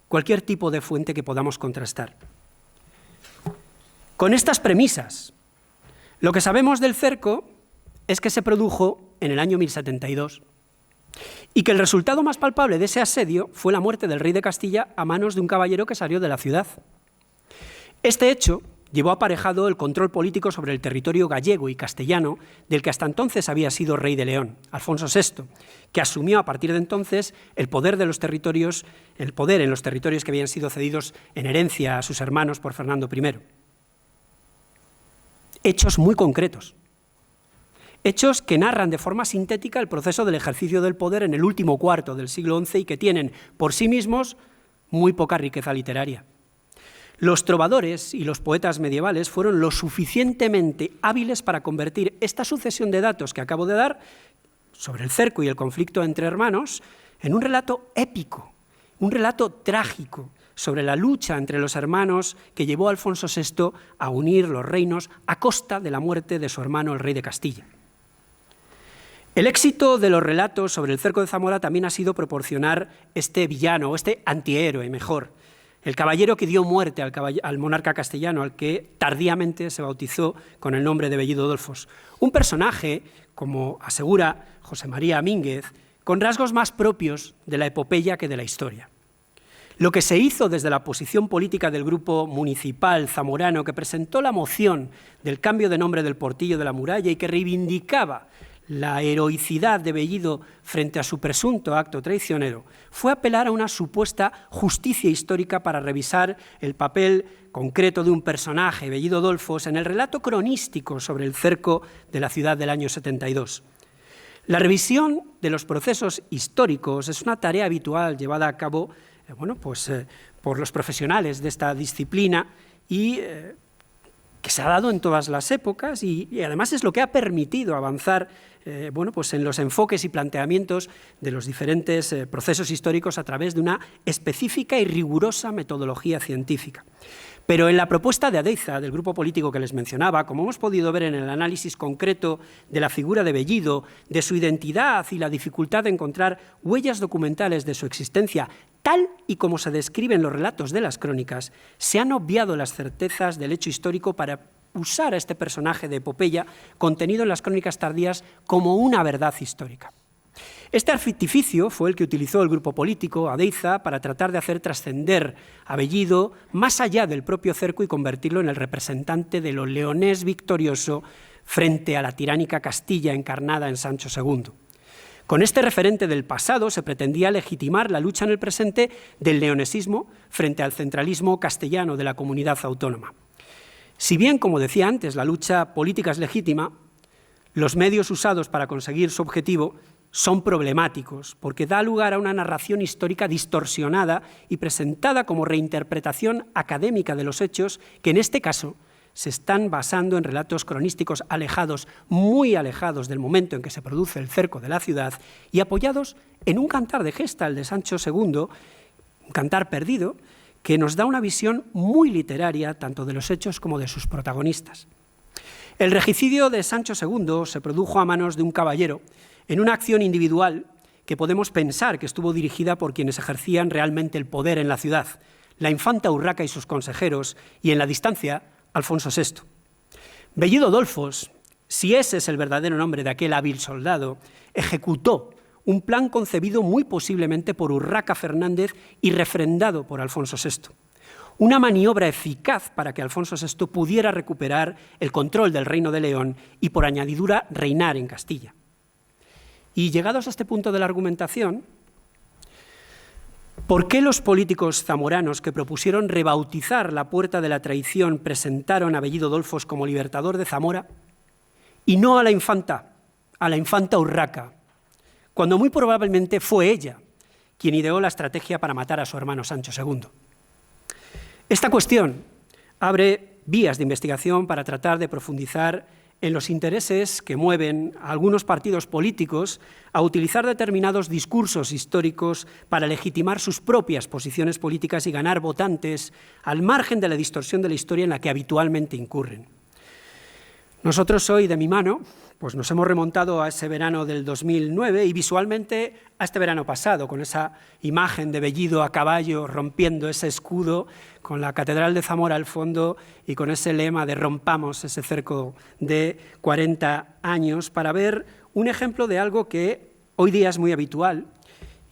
cualquier tipo de fuente que podamos contrastar. Con estas premisas, lo que sabemos del cerco es que se produjo en el año 1072 y que el resultado más palpable de ese asedio fue la muerte del rey de Castilla a manos de un caballero que salió de la ciudad. Este hecho llevó aparejado el control político sobre el territorio gallego y castellano del que hasta entonces había sido rey de León, Alfonso VI, que asumió a partir de entonces el poder en los territorios que habían sido cedidos en herencia a sus hermanos por Fernando I. Hechos muy concretos. Hechos que narran de forma sintética el proceso del ejercicio del poder en el último cuarto del siglo XI y que tienen por sí mismos muy poca riqueza literaria. Los trovadores y los poetas medievales fueron lo suficientemente hábiles para convertir esta sucesión de datos que acabo de dar sobre el cerco y el conflicto entre hermanos en un relato épico, un relato trágico sobre la lucha entre los hermanos que llevó a Alfonso VI a unir los reinos a costa de la muerte de su hermano el rey de Castilla. El éxito de los relatos sobre el cerco de Zamora también ha sido proporcionar este villano, o este antihéroe mejor, el caballero que dio muerte al monarca castellano, al que tardíamente se bautizó con el nombre de Bellido Dolfos. Un personaje, como asegura José María Mínguez, con rasgos más propios de la epopeya que de la historia. Lo que se hizo desde la posición política del grupo municipal zamorano que presentó la moción del cambio de nombre del Portillo de la Muralla y que reivindicaba la heroicidad de Bellido frente a su presunto acto traicionero, fue apelar a una supuesta justicia histórica para revisar el papel concreto de un personaje, Bellido Dolfos, en el relato cronístico sobre el cerco de la ciudad del año 72. La revisión de los procesos históricos es una tarea habitual llevada a cabo por los profesionales de esta disciplina y que se ha dado en todas las épocas y además es lo que ha permitido avanzar en los enfoques y planteamientos de los diferentes procesos históricos a través de una específica y rigurosa metodología científica. Pero en la propuesta de Adeiza, del grupo político que les mencionaba, como hemos podido ver en el análisis concreto de la figura de Bellido, de su identidad y la dificultad de encontrar huellas documentales de su existencia, tal y como se describen los relatos de las crónicas, se han obviado las certezas del hecho histórico para usar a este personaje de epopeya contenido en las crónicas tardías como una verdad histórica. Este artificio fue el que utilizó el grupo político, Adeiza, para tratar de hacer trascender a Bellido más allá del propio cerco y convertirlo en el representante de lo leonés victorioso frente a la tiránica Castilla encarnada en Sancho II. Con este referente del pasado se pretendía legitimar la lucha en el presente del leonesismo frente al centralismo castellano de la comunidad autónoma. Si bien, como decía antes, la lucha política es legítima, los medios usados para conseguir su objetivo son problemáticos, porque da lugar a una narración histórica distorsionada y presentada como reinterpretación académica de los hechos, que en este caso se están basando en relatos cronísticos alejados, muy alejados del momento en que se produce el cerco de la ciudad y apoyados en un cantar de gesta, el de Sancho II, un cantar perdido, que nos da una visión muy literaria tanto de los hechos como de sus protagonistas. El regicidio de Sancho II se produjo a manos de un caballero en una acción individual que podemos pensar que estuvo dirigida por quienes ejercían realmente el poder en la ciudad, la infanta Urraca y sus consejeros, y en la distancia, Alfonso VI. Bellido Dolfos, si ese es el verdadero nombre de aquel hábil soldado, ejecutó un plan concebido muy posiblemente por Urraca Fernández y refrendado por Alfonso VI. Una maniobra eficaz para que Alfonso VI pudiera recuperar el control del Reino de León y, por añadidura, reinar en Castilla. Y llegados a este punto de la argumentación, ¿por qué los políticos zamoranos que propusieron rebautizar la Puerta de la Traición presentaron a Bellido Dolfos como libertador de Zamora y no a la infanta Urraca, cuando muy probablemente fue ella quien ideó la estrategia para matar a su hermano Sancho II? Esta cuestión abre vías de investigación para tratar de profundizar en los intereses que mueven a algunos partidos políticos a utilizar determinados discursos históricos para legitimar sus propias posiciones políticas y ganar votantes al margen de la distorsión de la historia en la que habitualmente incurren. Nosotros hoy, de mi mano, pues nos hemos remontado a ese verano del 2009 y visualmente a este verano pasado, con esa imagen de Bellido a caballo rompiendo ese escudo, con la Catedral de Zamora al fondo y con ese lema de rompamos ese cerco de 40 años, para ver un ejemplo de algo que hoy día es muy habitual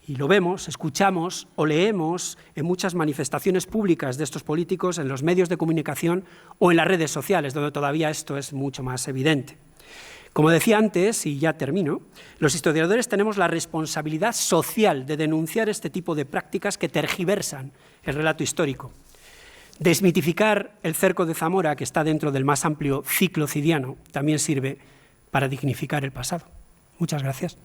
y lo vemos, escuchamos o leemos en muchas manifestaciones públicas de estos políticos, en los medios de comunicación o en las redes sociales, donde todavía esto es mucho más evidente. Como decía antes, y ya termino, los historiadores tenemos la responsabilidad social de denunciar este tipo de prácticas que tergiversan el relato histórico. Desmitificar el cerco de Zamora, que está dentro del más amplio ciclo cidiano, también sirve para dignificar el pasado. Muchas gracias.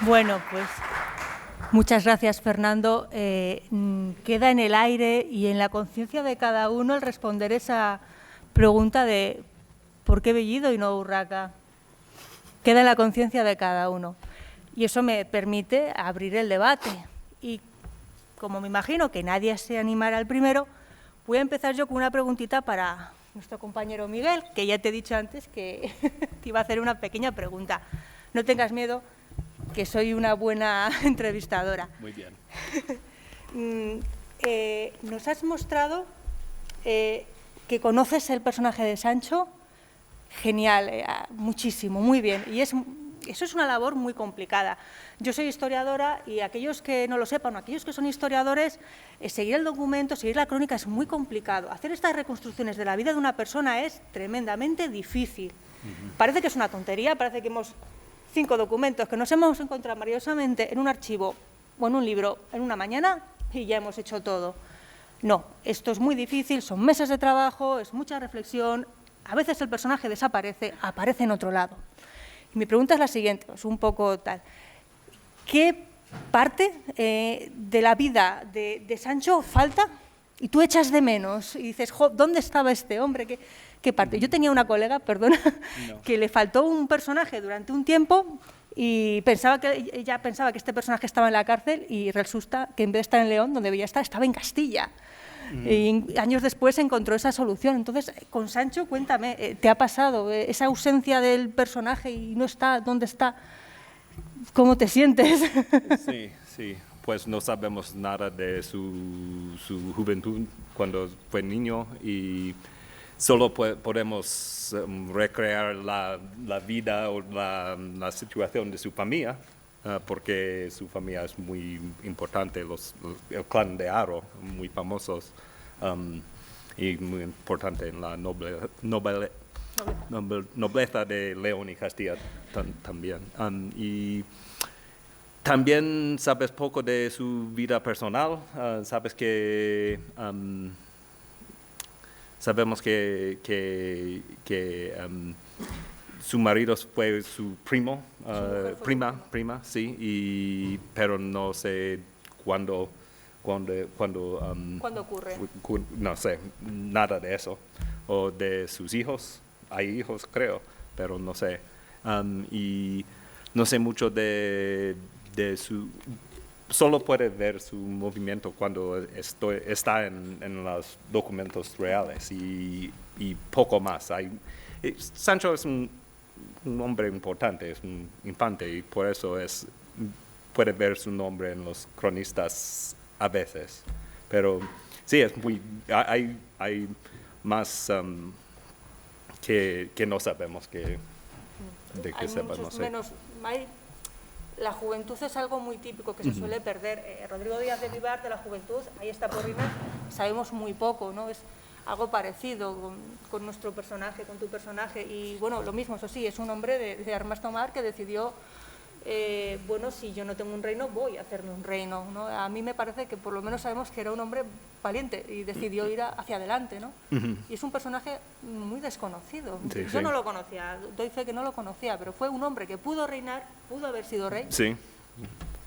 Bueno, pues muchas gracias, Fernando. Queda en el aire y en la conciencia de cada uno el responder esa pregunta de ¿por qué Bellido y no Urraca? Queda en la conciencia de cada uno. Y eso me permite abrir el debate. Y como me imagino que nadie se animará al primero, voy a empezar yo con una preguntita para nuestro compañero Miguel, que ya te he dicho antes que te iba a hacer una pequeña pregunta. No tengas miedo, que soy una buena entrevistadora. Muy bien. Nos has mostrado que conoces el personaje de Sancho. Genial, muchísimo, muy bien. Y eso es una labor muy complicada. Yo soy historiadora y aquellos que no lo sepan, o aquellos que son historiadores, seguir el documento, seguir la crónica es muy complicado. Hacer estas reconstrucciones de la vida de una persona es tremendamente difícil. Parece que es una tontería, parece que hemos 5 documentos que nos hemos encontrado maravillosamente en un archivo o en un libro en una mañana y ya hemos hecho todo. No, esto es muy difícil, son meses de trabajo, es mucha reflexión. A veces el personaje desaparece, aparece en otro lado. Y mi pregunta es la siguiente, es un poco tal. ¿Qué parte de la vida de Sancho falta y tú echas de menos? Y dices, ¿dónde estaba este hombre? ¿Qué parte? Yo tenía una colega, perdona, que le faltó un personaje durante un tiempo y ella pensaba que este personaje estaba en la cárcel y resulta que en vez de estar en León, donde debía estar, estaba en Castilla. Y años después encontró esa solución. Entonces, con Sancho, cuéntame, ¿te ha pasado esa ausencia del personaje y no está? ¿Dónde está? ¿Cómo te sientes? Sí, pues no sabemos nada de su juventud cuando fue niño y solo podemos recrear la vida o la situación de su familia, porque su familia es muy importante, el clan de Haro, muy famosos y muy importante en la nobleza de León y Castilla también. Y también sabes poco de su vida personal, sabes que sabemos que su marido fue su primo, prima, sí, pero no sé cuándo ocurre. No sé, nada de eso. O de sus hijos, hay hijos creo, pero no sé. Y no sé mucho de solo puede ver su movimiento cuando está en los documentos reales y poco más. Sancho es un hombre importante, es un infante y por eso puede ver su nombre en los cronistas a veces. Pero sí, hay más que no sabemos de que sepan. No sé. La juventud es algo muy típico que se suele perder. Rodrigo Díaz de Vivar, de la juventud, ahí está Porrina, sabemos muy poco, ¿no? Es algo parecido con nuestro personaje, con tu personaje. Y bueno, lo mismo, eso sí, es un hombre de armas tomar que decidió, bueno, si yo no tengo un reino, voy a hacerme un reino, ¿no? A mí me parece que por lo menos sabemos que era un hombre valiente y decidió ir hacia adelante, ¿no? Y es un personaje muy desconocido. Sí, yo no lo conocía, doy fe que no lo conocía, pero fue un hombre que pudo reinar, pudo haber sido rey. Sí.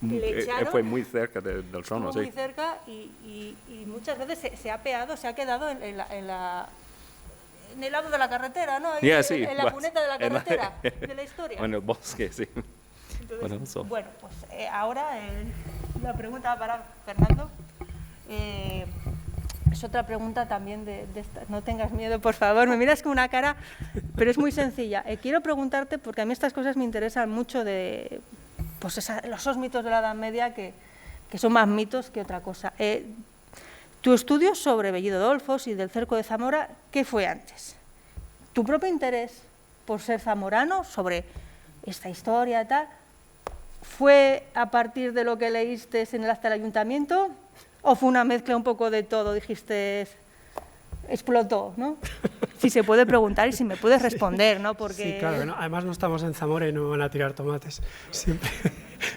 Le echaron, fue muy cerca del trono, sí. Muy cerca y muchas veces se ha quedado en el lado de la carretera, ¿no? En la cuneta de la carretera de la historia. En el bosque, sí. Entonces, bueno, pues ahora la pregunta para Fernando es otra pregunta también de esta. No tengas miedo, por favor, me miras con una cara, pero es muy sencilla. Quiero preguntarte, porque a mí estas cosas me interesan mucho, pues esos mitos de la Edad Media que son más mitos que otra cosa. Tu estudio sobre Bellido Dolfos y del cerco de Zamora, ¿qué fue antes? ¿Tu propio interés por ser zamorano sobre esta historia y tal, fue a partir de lo que leíste en el acta del ayuntamiento o fue una mezcla un poco de todo? Dijiste, explotó, ¿no? Si se puede preguntar y si me puedes responder, ¿no? Porque... Sí, claro, ¿no? Además no estamos en Zamora y no van a tirar tomates.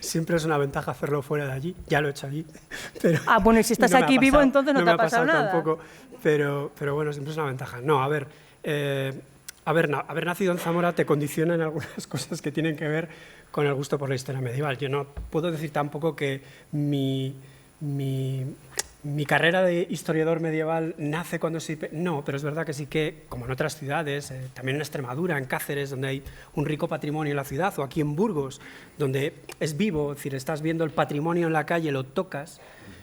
Siempre es una ventaja hacerlo fuera de allí. Ya lo he hecho allí. Pero bueno, y si estás aquí vivo, entonces no te ha pasado nada. Tampoco, pero bueno, siempre es una ventaja. No, a ver, haber nacido en Zamora te condiciona en algunas cosas que tienen que ver con el gusto por la historia medieval. Yo no puedo decir tampoco que mi carrera de historiador medieval nace cuando sí... No, pero es verdad que sí que, como en otras ciudades, también en Extremadura, en Cáceres, donde hay un rico patrimonio en la ciudad, o aquí en Burgos, donde es vivo, es decir, estás viendo el patrimonio en la calle, lo tocas,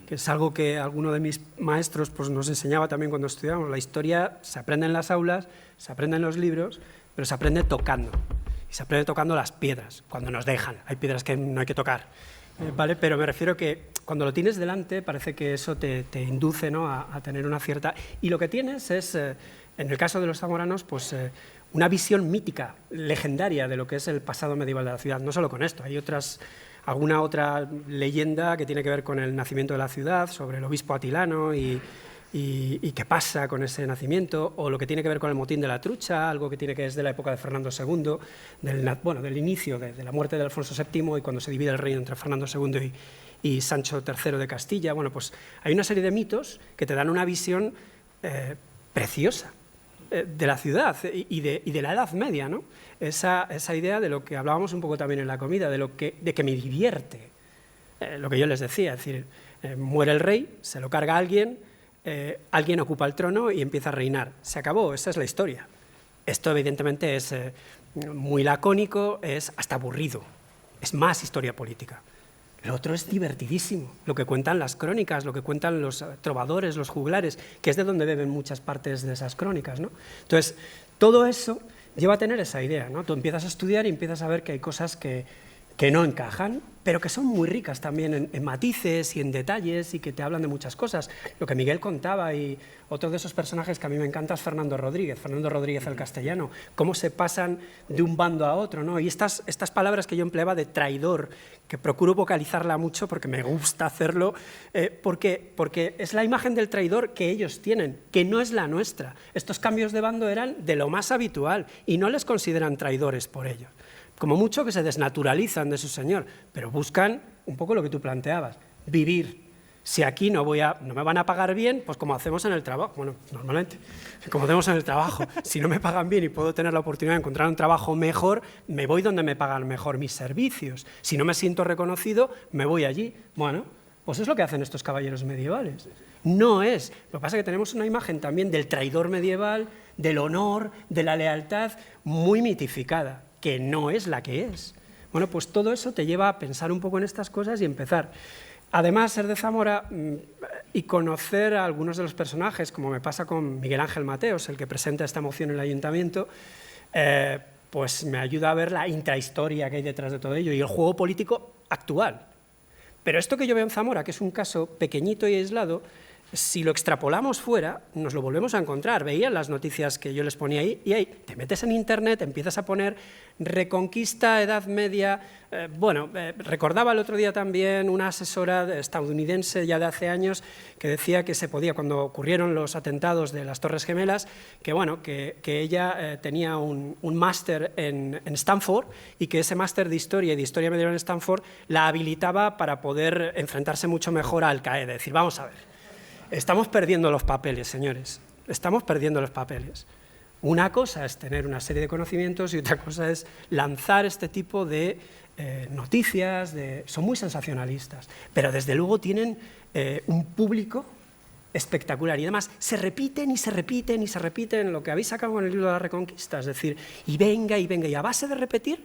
que es algo que alguno de mis maestros pues, nos enseñaba también cuando estudiábamos. La historia se aprende en las aulas, se aprende en los libros, pero se aprende tocando. Y se aprende tocando las piedras, cuando nos dejan. Hay piedras que no hay que tocar. ¿Vale? Pero me refiero que cuando lo tienes delante parece que eso te induce, ¿no? a tener una cierta... Y lo que tienes es, en el caso de los zamoranos, pues, una visión mítica, legendaria de lo que es el pasado medieval de la ciudad. No solo con esto, hay alguna otra leyenda que tiene que ver con el nacimiento de la ciudad, sobre el obispo Atilano y qué pasa con ese nacimiento, o lo que tiene que ver con el motín de la Trucha, algo que tiene que es de la época de Fernando II, del inicio de la muerte de Alfonso VII y cuando se divide el reino entre Fernando II y Sancho III de Castilla. Bueno, pues hay una serie de mitos que te dan una visión preciosa de la ciudad y de la Edad Media, ¿no? Esa idea de lo que hablábamos un poco también en la comida, de que me divierte, lo que yo les decía, es decir, muere el rey, se lo carga alguien, alguien ocupa el trono y empieza a reinar. Se acabó, esa es la historia. Esto evidentemente es muy lacónico, es hasta aburrido, es más historia política. Lo otro es divertidísimo, lo que cuentan las crónicas, lo que cuentan los trovadores, los juglares, que es de donde beben muchas partes de esas crónicas, ¿no? Entonces, todo eso lleva a tener esa idea, ¿no? Tú empiezas a estudiar y empiezas a ver que hay cosas que no encajan, pero que son muy ricas también en matices y en detalles y que te hablan de muchas cosas. Lo que Miguel contaba y otro de esos personajes que a mí me encanta es Fernando Rodríguez el castellano, cómo se pasan de un bando a otro, ¿no? Y estas palabras que yo empleaba de traidor, que procuro vocalizarla mucho porque me gusta hacerlo, porque es la imagen del traidor que ellos tienen, que no es la nuestra. Estos cambios de bando eran de lo más habitual y no les consideran traidores por ello. Como mucho que se desnaturalizan de su señor, pero buscan un poco lo que tú planteabas, vivir. Si aquí no me van a pagar bien, pues como hacemos en el trabajo, bueno, normalmente, como hacemos en el trabajo, si no me pagan bien y puedo tener la oportunidad de encontrar un trabajo mejor, me voy donde me pagan mejor mis servicios. Si no me siento reconocido, me voy allí. Bueno, pues es lo que hacen estos caballeros medievales. No es. Lo que pasa es que tenemos una imagen también del traidor medieval, del honor, de la lealtad, muy mitificada, que no es la que es. Bueno, pues todo eso te lleva a pensar un poco en estas cosas y empezar Además, ser de Zamora y conocer a algunos de los personajes, como me pasa con Miguel Ángel Mateos, el que presenta esta moción en el Ayuntamiento, pues me ayuda a ver la intrahistoria que hay detrás de todo ello y el juego político actual. Pero esto que yo veo en Zamora, que es un caso pequeñito y aislado, si lo extrapolamos fuera, nos lo volvemos a encontrar. Veían las noticias que yo les ponía ahí, y ahí te metes en Internet, empiezas a poner Reconquista, Edad Media. Recordaba el otro día también una asesora estadounidense ya de hace años que decía que se podía, cuando ocurrieron los atentados de las Torres Gemelas, que ella tenía un máster en Stanford y que ese máster de Historia y de Historia Medieval en Stanford la habilitaba para poder enfrentarse mucho mejor a Al-Qaeda. Es decir, vamos a ver. Estamos perdiendo los papeles, señores, estamos perdiendo los papeles. Una cosa es tener una serie de conocimientos y otra cosa es lanzar este tipo de noticias, son muy sensacionalistas, pero desde luego tienen un público espectacular y además se repiten y se repiten y se repiten lo que habéis sacado en el libro de la Reconquista, es decir, y venga, y a base de repetir,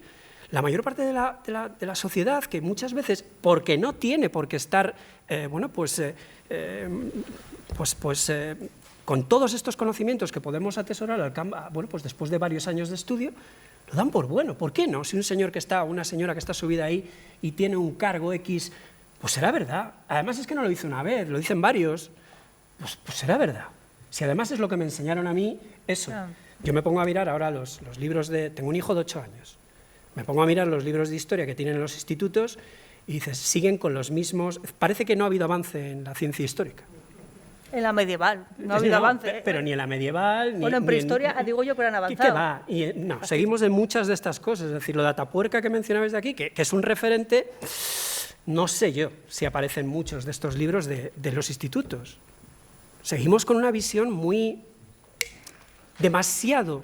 la mayor parte de la sociedad, que muchas veces, porque no tiene por qué estar, con todos estos conocimientos que podemos atesorar después de varios años de estudio, lo dan por bueno. ¿Por qué no? Si un señor una señora que está subida ahí y tiene un cargo X, pues será verdad. Además es que no lo dice una vez, lo dicen varios, pues será verdad. Si además es lo que me enseñaron a mí, eso. Yo me pongo a mirar ahora los libros tengo un hijo de 8 años. Me pongo a mirar los libros de historia que tienen en los institutos y dices, siguen con los mismos. Parece que no ha habido avance en la ciencia histórica. En la medieval no ha habido avance. Pero ni en la medieval, ni en prehistoria, digo yo que han avanzado. ¿Qué va? No, seguimos en muchas de estas cosas. Es decir, lo de Atapuerca que mencionabais de aquí, que es un referente, no sé yo si aparecen muchos de estos libros de los institutos. Seguimos con una visión demasiado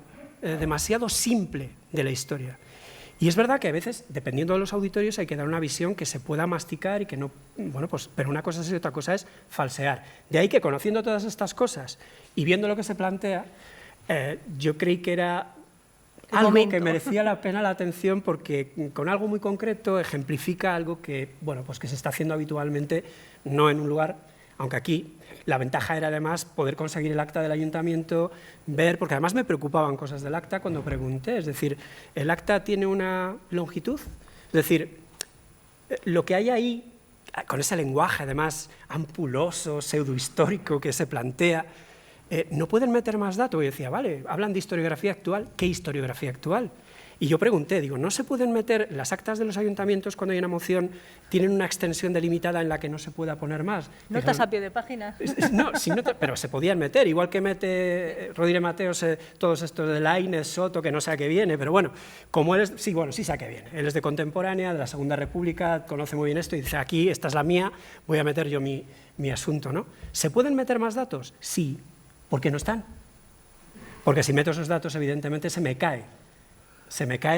simple de la historia. Y es verdad que a veces, dependiendo de los auditorios, hay que dar una visión que se pueda masticar y que no... pero una cosa es y otra cosa es falsear. De ahí que, conociendo todas estas cosas y viendo lo que se plantea, yo creí que era algo que merecía la pena la atención porque con algo muy concreto ejemplifica algo que se está haciendo habitualmente, no en un lugar, aunque aquí la ventaja era además poder conseguir el acta del ayuntamiento, ver, porque además me preocupaban cosas del acta cuando pregunté, es decir, ¿el acta tiene una longitud? Es decir, lo que hay ahí, con ese lenguaje además ampuloso, pseudohistórico que se plantea, ¿no pueden meter más datos? Y decía, vale, hablan de historiografía actual, ¿qué historiografía actual? Y yo pregunté, ¿no se pueden meter las actas de los ayuntamientos cuando hay una moción, tienen una extensión delimitada en la que no se pueda poner más? Notas a pie de página. No, pero se podían meter, igual que mete Rodríguez Mateos todos estos de Lainez, Soto, que no sé a qué viene, pero bueno, como él sí sé a qué viene. Él es de contemporánea, de la Segunda República, conoce muy bien esto y dice, aquí, esta es la mía, voy a meter yo mi asunto, ¿no? ¿Se pueden meter más datos? Sí. ¿Por qué no están? Porque si meto esos datos, evidentemente, se me cae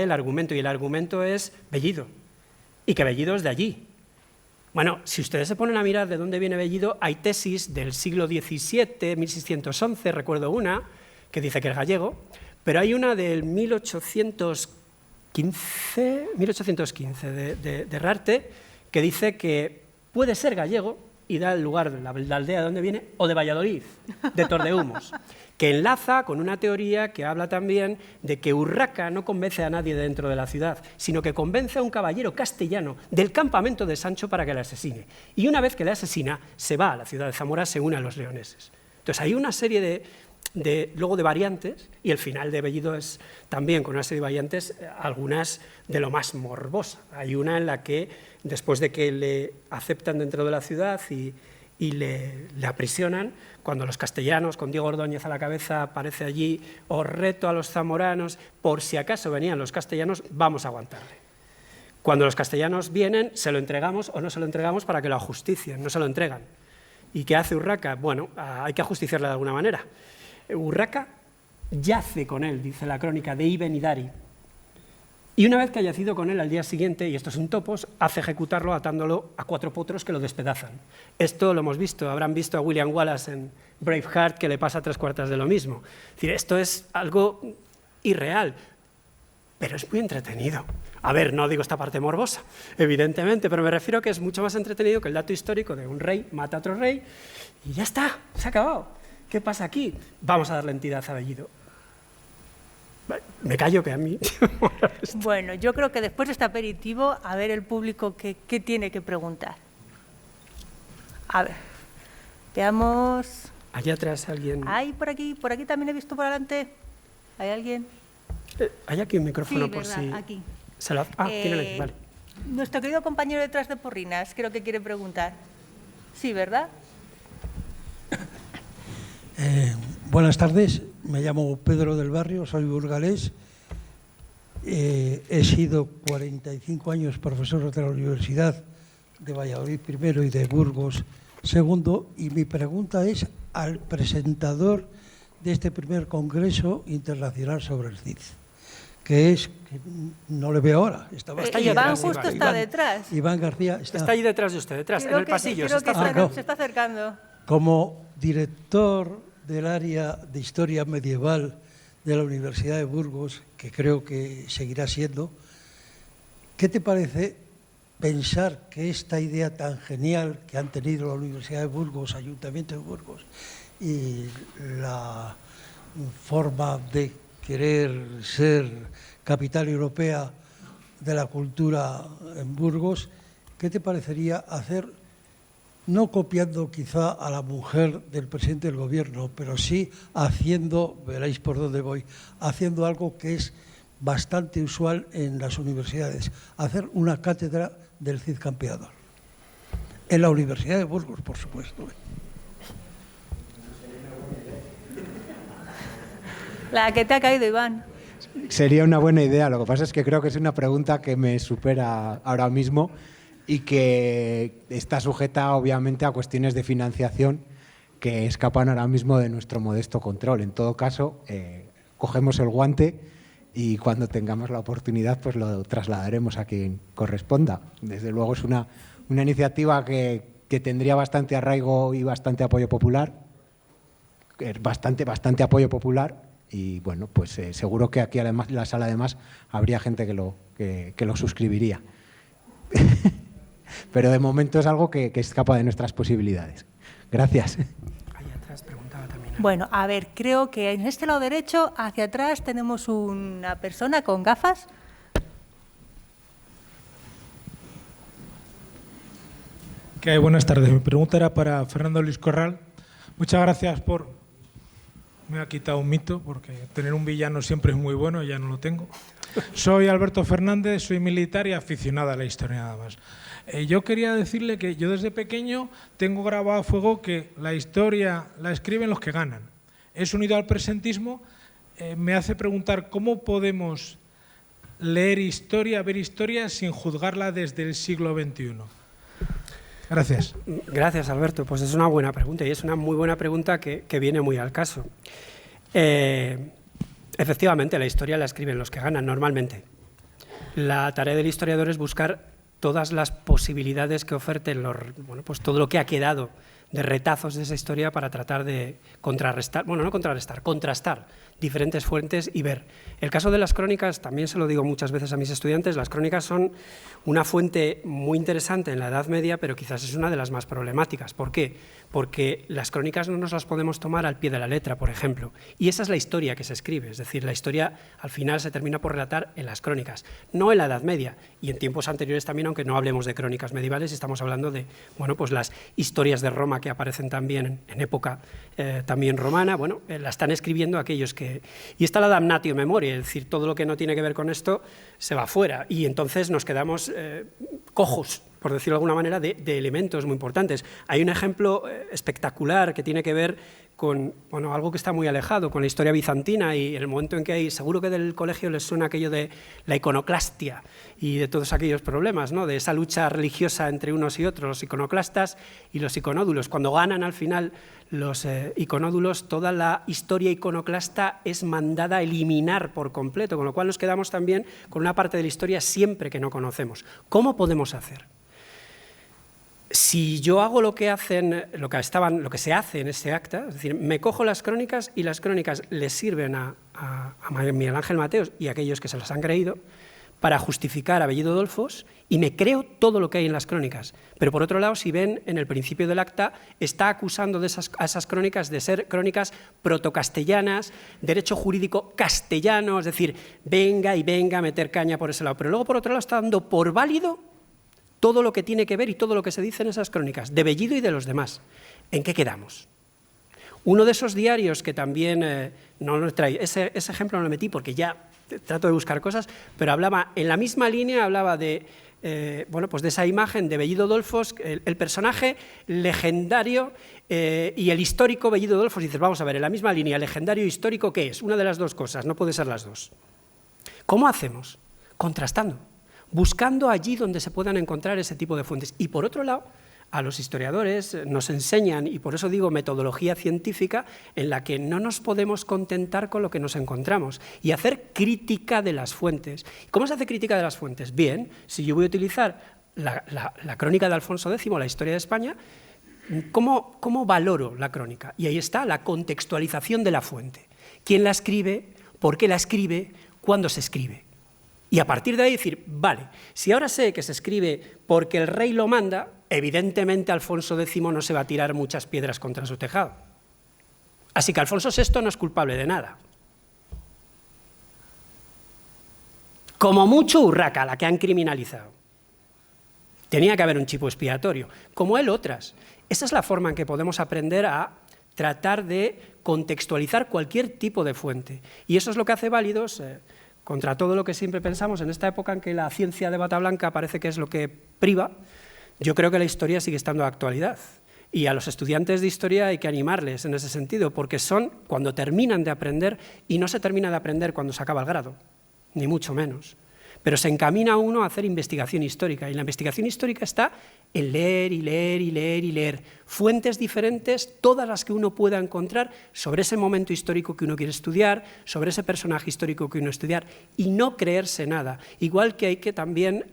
el argumento, y el argumento es Bellido, y que Bellido es de allí. Bueno, si ustedes se ponen a mirar de dónde viene Bellido, hay tesis del siglo XVII, 1611, recuerdo una, que dice que es gallego, pero hay una del 1815 de Rarte, que dice que puede ser gallego, y da el lugar de la aldea de donde viene, o de Valladolid, de Tordehumos, que enlaza con una teoría que habla también de que Urraca no convence a nadie dentro de la ciudad, sino que convence a un caballero castellano del campamento de Sancho para que le asesine. Y una vez que le asesina, se va a la ciudad de Zamora, se une a los leoneses. Entonces hay una serie luego de variantes, y el final de Bellido es también con una serie de variantes, algunas de lo más morbosa. Hay una en la que, después de que le aceptan dentro de la ciudad y le aprisionan, cuando los castellanos, con Diego Ordóñez a la cabeza, aparece allí, os reto a los zamoranos, por si acaso venían los castellanos, vamos a aguantarle. Cuando los castellanos vienen, se lo entregamos o no se lo entregamos para que lo ajusticien, no se lo entregan. ¿Y qué hace Urraca? Bueno, hay que ajusticiarle de alguna manera. Urraca yace con él, dice la crónica, de Ibn Idari. Y una vez que ha yacido con él al día siguiente, y esto es un topos, hace ejecutarlo atándolo a 4 potros que lo despedazan. Esto lo hemos visto, habrán visto a William Wallace en Braveheart, que le pasa 3/4 de lo mismo. Es decir, esto es algo irreal. pero es muy entretenido. A ver, no digo esta parte morbosa, evidentemente, pero me refiero a que es mucho más entretenido que el dato histórico de un rey mata a otro rey y ya está, se ha acabado. ¿Qué pasa aquí? Vamos a darle entidad a Bellido. Me callo, que a mí... Bueno, yo creo que después de este aperitivo, a ver el público qué tiene que preguntar. A ver, veamos... Allá atrás alguien... ¿Hay por aquí también he visto por adelante? ¿Hay alguien? Hay aquí un micrófono Sí, por verdad, si... aquí. Tienen aquí, vale. Nuestro querido compañero detrás de Porrinas, creo que quiere preguntar. Sí, ¿verdad? Buenas tardes, me llamo Pedro del Barrio, soy burgalés. He sido 45 años profesor de la Universidad de Valladolid primero y de Burgos segundo, y mi pregunta es al presentador de este primer Congreso Internacional sobre el CID, que no le veo ahora. Está Iván detrás, justo Iván. está detrás. Iván García Está ahí detrás de usted, detrás, en el pasillo. Creo que acercando. se está acercando. Como director del área de Historia Medieval de la Universidad de Burgos, que creo que seguirá siendo, ¿qué te parece pensar que esta idea tan genial que han tenido la Universidad de Burgos, Ayuntamiento de Burgos, y la forma de querer ser capital europea de la cultura en Burgos, ¿qué te parecería hacer, no copiando quizá a la mujer del presidente del gobierno, pero sí haciendo, veréis por dónde voy, haciendo algo que es bastante usual en las universidades, hacer una cátedra del Cid Campeador? En la Universidad de Burgos, por supuesto. La que te ha caído, Iván. Sería una buena idea, lo que pasa es que creo que es una pregunta que me supera ahora mismo y que está sujeta obviamente a cuestiones de financiación que escapan ahora mismo de nuestro modesto control. En todo caso, cogemos el guante y cuando tengamos la oportunidad pues lo trasladaremos a quien corresponda. Desde luego es una iniciativa que tendría bastante arraigo y bastante apoyo popular, bastante apoyo popular. Y bueno, pues seguro que aquí además en la sala además habría gente que lo suscribiría. Pero de momento es algo que escapa de nuestras posibilidades. Gracias. Ahí atrás preguntaba también. Bueno, a ver, creo que en este lado derecho, hacia atrás, tenemos una persona con gafas. ¿Qué hay? Buenas tardes. Mi pregunta era para Fernando Luis Corral. Muchas gracias por... Me ha quitado un mito, porque tener un villano siempre es muy bueno, y ya no lo tengo. Soy Alberto Fernández, soy militar y aficionado a la historia nada más. Yo quería decirle que yo desde pequeño tengo grabado a fuego que la historia la escriben los que ganan. Es unido al presentismo, me hace preguntar cómo podemos leer historia, ver historia sin juzgarla desde el siglo XXI. Gracias. Gracias, Alberto. Pues es una buena pregunta y es una muy buena pregunta que viene muy al caso. Efectivamente, la historia la escriben los que ganan normalmente. La tarea del historiador es buscar todas las posibilidades que oferten pues todo lo que ha quedado de retazos de esa historia para tratar de contrarrestar, contrastar diferentes fuentes y ver. El caso de las crónicas, también se lo digo muchas veces a mis estudiantes, las crónicas son una fuente muy interesante en la Edad Media, pero quizás es una de las más problemáticas. ¿Por qué? Porque las crónicas no nos las podemos tomar al pie de la letra, por ejemplo, y esa es la historia que se escribe, es decir, la historia al final se termina por relatar en las crónicas, no en la Edad Media, y en tiempos anteriores también, aunque no hablemos de crónicas medievales, estamos hablando de pues las historias de Roma que aparecen también en época también romana, la están escribiendo aquellos que... Y está la damnatio memoriae, es decir, todo lo que no tiene que ver con esto se va fuera, y entonces nos quedamos cojos, por decirlo de alguna manera, de elementos muy importantes. Hay un ejemplo espectacular que tiene que ver con algo que está muy alejado, con la historia bizantina, y en el momento en que seguro que del colegio les suena aquello de la iconoclastia y de todos aquellos problemas, ¿no? De esa lucha religiosa entre unos y otros, los iconoclastas y los iconódulos. Cuando ganan al final los iconódulos, toda la historia iconoclasta es mandada a eliminar por completo, con lo cual nos quedamos también con una parte de la historia siempre que no conocemos. ¿Cómo podemos hacer? Si yo hago lo que se hace en ese acta, es decir, me cojo las crónicas y las crónicas les sirven a Miguel Ángel Mateos y a aquellos que se las han creído para justificar a Bellido Dolfos y me creo todo lo que hay en las crónicas. Pero por otro lado, si ven en el principio del acta, está acusando a esas crónicas de ser crónicas protocastellanas, derecho jurídico castellano, es decir, venga a meter caña por ese lado. Pero luego, por otro lado, está dando por válido todo lo que tiene que ver y todo lo que se dice en esas crónicas, de Bellido y de los demás. ¿En qué quedamos? Uno de esos diarios que también, no lo trae, ese ejemplo no lo metí porque ya trato de buscar cosas, pero hablaba, en la misma línea, hablaba de, pues de esa imagen de Bellido Dolfos, el personaje legendario y el histórico Bellido Dolfos. Dices, vamos a ver, en la misma línea, legendario e histórico, ¿qué es? Una de las dos cosas, no puede ser las dos. ¿Cómo hacemos? Contrastando, buscando allí donde se puedan encontrar ese tipo de fuentes. Y por otro lado, a los historiadores nos enseñan, y por eso digo metodología científica, en la que no nos podemos contentar con lo que nos encontramos y hacer crítica de las fuentes. ¿Cómo se hace crítica de las fuentes? Bien, si yo voy a utilizar la crónica de Alfonso X, la historia de España, ¿cómo valoro la crónica? Y ahí está la contextualización de la fuente. ¿Quién la escribe? ¿Por qué la escribe? ¿Cuándo se escribe? Y a partir de ahí decir, vale, si ahora sé que se escribe porque el rey lo manda, evidentemente Alfonso X no se va a tirar muchas piedras contra su tejado. Así que Alfonso VI no es culpable de nada. Como mucho Urraca, la que han criminalizado. Tenía que haber un chivo expiatorio, como él otras. Esa es la forma en que podemos aprender a tratar de contextualizar cualquier tipo de fuente. Y eso es lo que hace válidos, contra todo lo que siempre pensamos, en esta época en que la ciencia de bata blanca parece que es lo que priva, yo creo que la historia sigue estando de actualidad. Y a los estudiantes de historia hay que animarles en ese sentido, porque son cuando terminan de aprender, y no se termina de aprender cuando se acaba el grado, ni mucho menos. Pero se encamina uno a hacer investigación histórica, y la investigación histórica está en leer y leer y leer y leer fuentes diferentes, todas las que uno pueda encontrar sobre ese momento histórico que uno quiere estudiar, sobre ese personaje histórico que uno estudiar, y no creerse nada. Igual que hay que también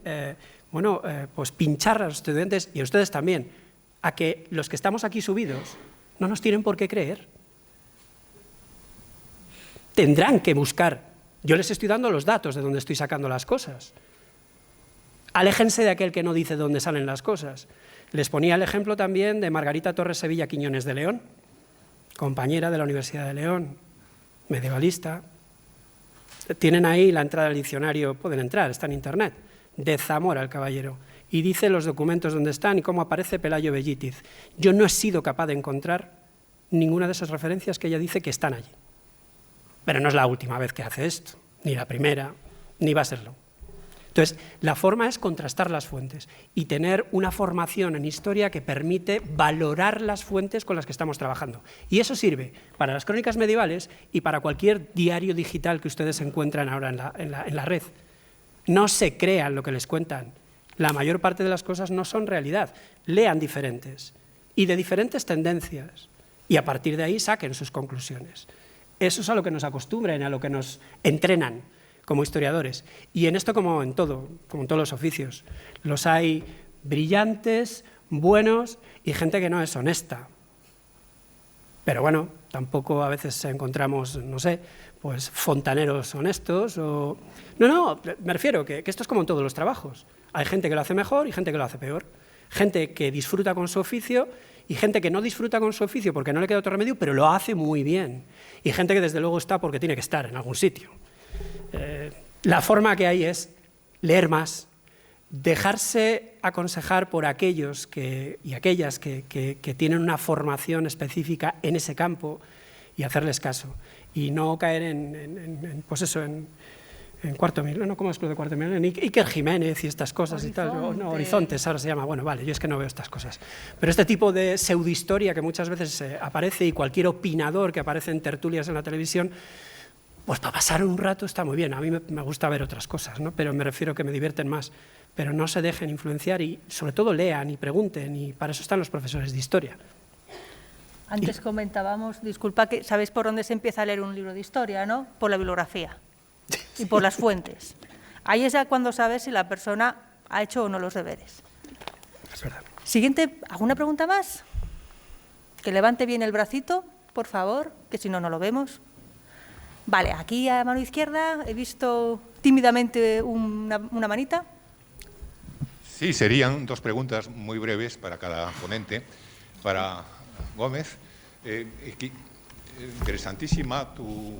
pues pinchar a los estudiantes, y a ustedes también, a que los que estamos aquí subidos no nos tienen por qué creer. Tendrán que buscar. Yo les estoy dando los datos de dónde estoy sacando las cosas. Aléjense de aquel que no dice dónde salen las cosas. Les ponía el ejemplo también de Margarita Torres Sevilla Quiñones de León, compañera de la Universidad de León, medievalista. Tienen ahí la entrada al diccionario, pueden entrar, está en internet, de Zamora el Caballero, y dice los documentos donde están y cómo aparece Pelayo Bellítiz. Yo no he sido capaz de encontrar ninguna de esas referencias que ella dice que están allí. Pero no es la última vez que hace esto, ni la primera, ni va a serlo. Entonces, la forma es contrastar las fuentes y tener una formación en historia que permite valorar las fuentes con las que estamos trabajando. Y eso sirve para las crónicas medievales y para cualquier diario digital que ustedes encuentran ahora en la red. No se crean lo que les cuentan. La mayor parte de las cosas no son realidad. Lean diferentes y de diferentes tendencias y a partir de ahí saquen sus conclusiones. Eso es a lo que nos acostumbran, a lo que nos entrenan como historiadores. Y en esto, como en todos los oficios, los hay brillantes, buenos y gente que no es honesta. Pero bueno, tampoco a veces encontramos, no sé, pues fontaneros honestos o... No, me refiero que esto es como en todos los trabajos. Hay gente que lo hace mejor y gente que lo hace peor. Gente que disfruta con su oficio y gente que no disfruta con su oficio porque no le queda otro remedio, pero lo hace muy bien. Y gente que desde luego está porque tiene que estar en algún sitio. La forma que hay es leer más, dejarse aconsejar por aquellos y aquellas que tienen una formación específica en ese campo y hacerles caso. Y no caer en Cuarto Milenio, no, ¿cómo es lo de Cuarto Milenio? Iker Jiménez y estas cosas y tal. No, Horizontes ahora se llama. Bueno, vale, yo es que no veo estas cosas. Pero este tipo de pseudohistoria que muchas veces aparece y cualquier opinador que aparece en tertulias en la televisión, pues para pasar un rato está muy bien. A mí me gusta ver otras cosas, ¿no? Pero me refiero que me divierten más. Pero no se dejen influenciar y sobre todo lean y pregunten y para eso están los profesores de historia. Antes comentábamos, disculpa, que sabéis por dónde se empieza a leer un libro de historia, ¿no? Por la bibliografía y por las fuentes. Ahí es ya cuando sabes si la persona ha hecho o no los deberes. Es verdad. Siguiente, ¿alguna pregunta más? Que levante bien el bracito, por favor, que si no, no lo vemos. Vale, aquí a mano izquierda he visto tímidamente una manita. Sí, serían dos preguntas muy breves para cada ponente. Para Gómez, interesantísima tu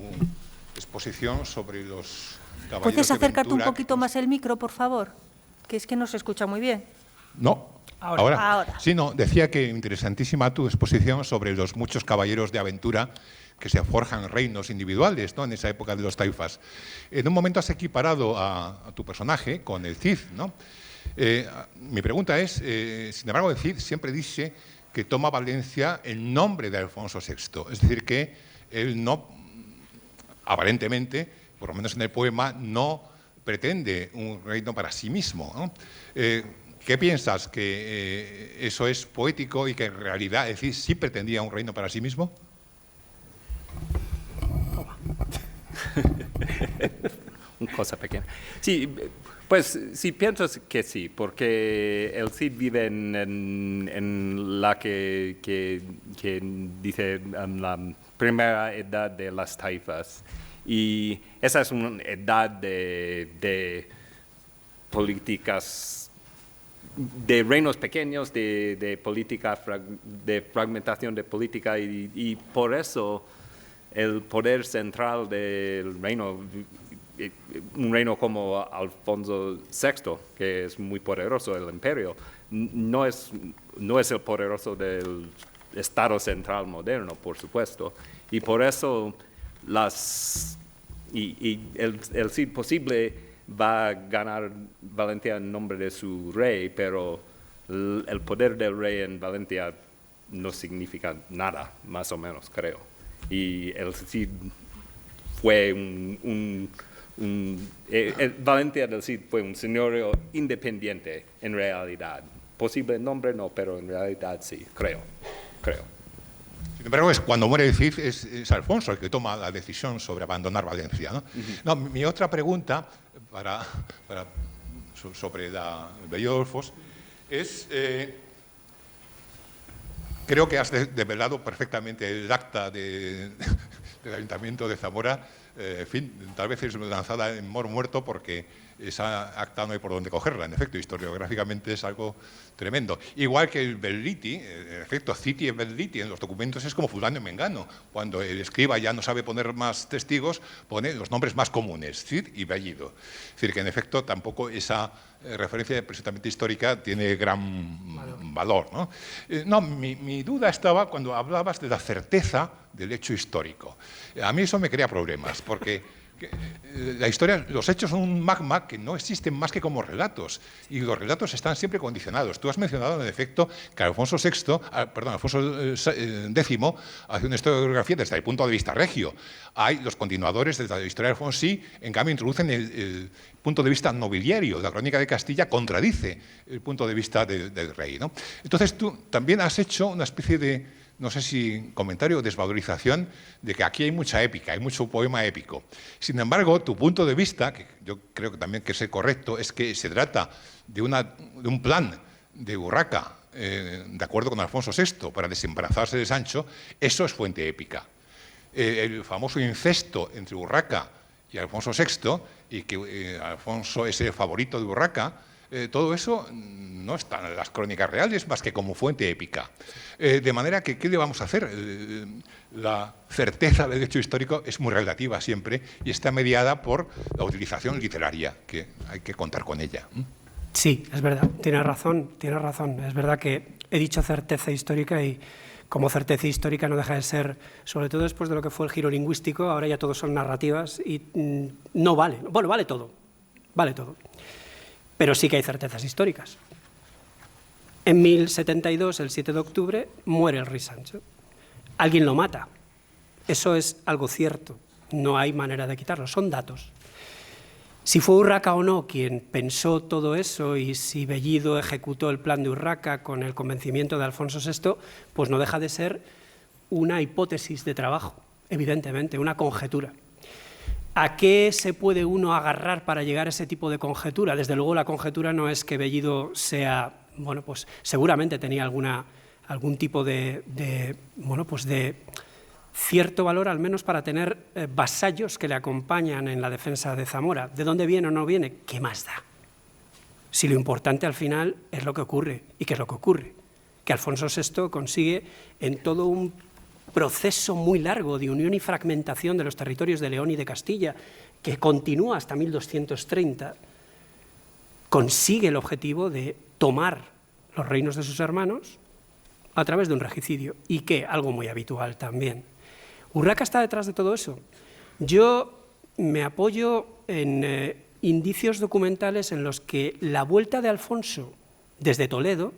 exposición sobre los caballeros ¿Puedes de acercarte un Ventura poquito más el micro, por favor? Que es que no se escucha muy bien. No. Ahora. Sí, no, decía que interesantísima tu exposición sobre los muchos caballeros de aventura que se forjan reinos individuales, ¿no?, en esa época de los taifas. En un momento has equiparado a tu personaje con el Cid, ¿no? Mi pregunta es, sin embargo, el Cid siempre dice que toma Valencia en nombre de Alfonso VI, es decir, que él no, aparentemente, por lo menos en el poema, no pretende un reino para sí mismo, ¿no? ¿Qué piensas? ¿Que eso es poético y que en realidad el Cid sí pretendía un reino para sí mismo? Una cosa pequeña. Sí, pues sí, pienso que sí, porque el Cid vive en la que dice la primera edad de las taifas. Y esa es una edad de políticas, de reinos pequeños, de política, de fragmentación de política, y por eso el poder central del reino, un reino como Alfonso VI, que es muy poderoso, el imperio, no es el poderoso del Estado central moderno, por supuesto, y por eso el Cid posible va a ganar Valencia en nombre de su rey, pero el poder del rey en Valencia no significa nada, más o menos, creo. Y el Cid fue Valencia del Cid fue un señorío independiente, en realidad. Posible nombre no, pero en realidad sí, creo. Sin embargo, cuando muere el Cid es Alfonso el que toma la decisión sobre abandonar Valencia, ¿no? No, mi otra pregunta sobre la Belle-Dolfos es, creo que has develado perfectamente el acta del Ayuntamiento de Zamora. En fin, tal vez es lanzada en moro muerto porque esa acta no hay por dónde cogerla. En efecto, historiográficamente es algo tremendo. Igual que el Belliti, en efecto, Citi y Belliti en los documentos es como fulano y mengano. Cuando el escriba ya no sabe poner más testigos, pone los nombres más comunes, Cid y Bellido. Es decir, que en efecto tampoco esa referencia precisamente histórica tiene gran valor, ¿no? No, mi duda estaba cuando hablabas de la certeza del hecho histórico. A mí eso me crea problemas, porque la historia, los hechos son un magma que no existen más que como relatos, y los relatos están siempre condicionados. Tú has mencionado, en efecto, que Alfonso X hace una historiografía desde el punto de vista regio. Hay los continuadores de la historia de Alfonsí, en cambio, introducen el punto de vista nobiliario. La Crónica de Castilla contradice el punto de vista del rey, ¿no? Entonces tú también has hecho una especie de, no sé si comentario o desvalorización de que aquí hay mucha épica, hay mucho poema épico. Sin embargo, tu punto de vista, que yo creo que también que es el correcto, es que se trata de un plan de Urraca, de acuerdo con Alfonso VI, para desembarazarse de Sancho. Eso es fuente épica. El famoso incesto entre Urraca y Alfonso VI, y que Alfonso es el favorito de Urraca, todo eso no está en las crónicas reales más que como fuente épica. De manera que, ¿qué le vamos a hacer? La certeza del hecho histórico es muy relativa siempre y está mediada por la utilización literaria, que hay que contar con ella. Sí, es verdad, tienes razón. Es verdad que he dicho certeza histórica y como certeza histórica no deja de ser, sobre todo después de lo que fue el giro lingüístico, ahora ya todo son narrativas y no vale. Bueno, vale todo. Pero sí que hay certezas históricas. En 1072, el 7 de octubre, muere el rey Sancho. Alguien lo mata. Eso es algo cierto. No hay manera de quitarlo. Son datos. Si fue Urraca o no quien pensó todo eso y si Bellido ejecutó el plan de Urraca con el convencimiento de Alfonso VI, pues no deja de ser una hipótesis de trabajo, evidentemente, una conjetura. ¿A qué se puede uno agarrar para llegar a ese tipo de conjetura? Desde luego la conjetura no es que Bellido sea bueno, pues seguramente tenía algún tipo de cierto valor, al menos para tener vasallos que le acompañan en la defensa de Zamora. ¿De dónde viene o no viene? ¿Qué más da? Si lo importante al final es lo que ocurre. ¿Y qué es lo que ocurre? Que Alfonso VI consigue, en todo un proceso muy largo de unión y fragmentación de los territorios de León y de Castilla, que continúa hasta 1230, consigue el objetivo de tomar los reinos de sus hermanos a través de un regicidio. ¿Y qué? Algo muy habitual también. ¿Urraca está detrás de todo eso? Yo me apoyo en indicios documentales en los que la vuelta de Alfonso desde Toledo,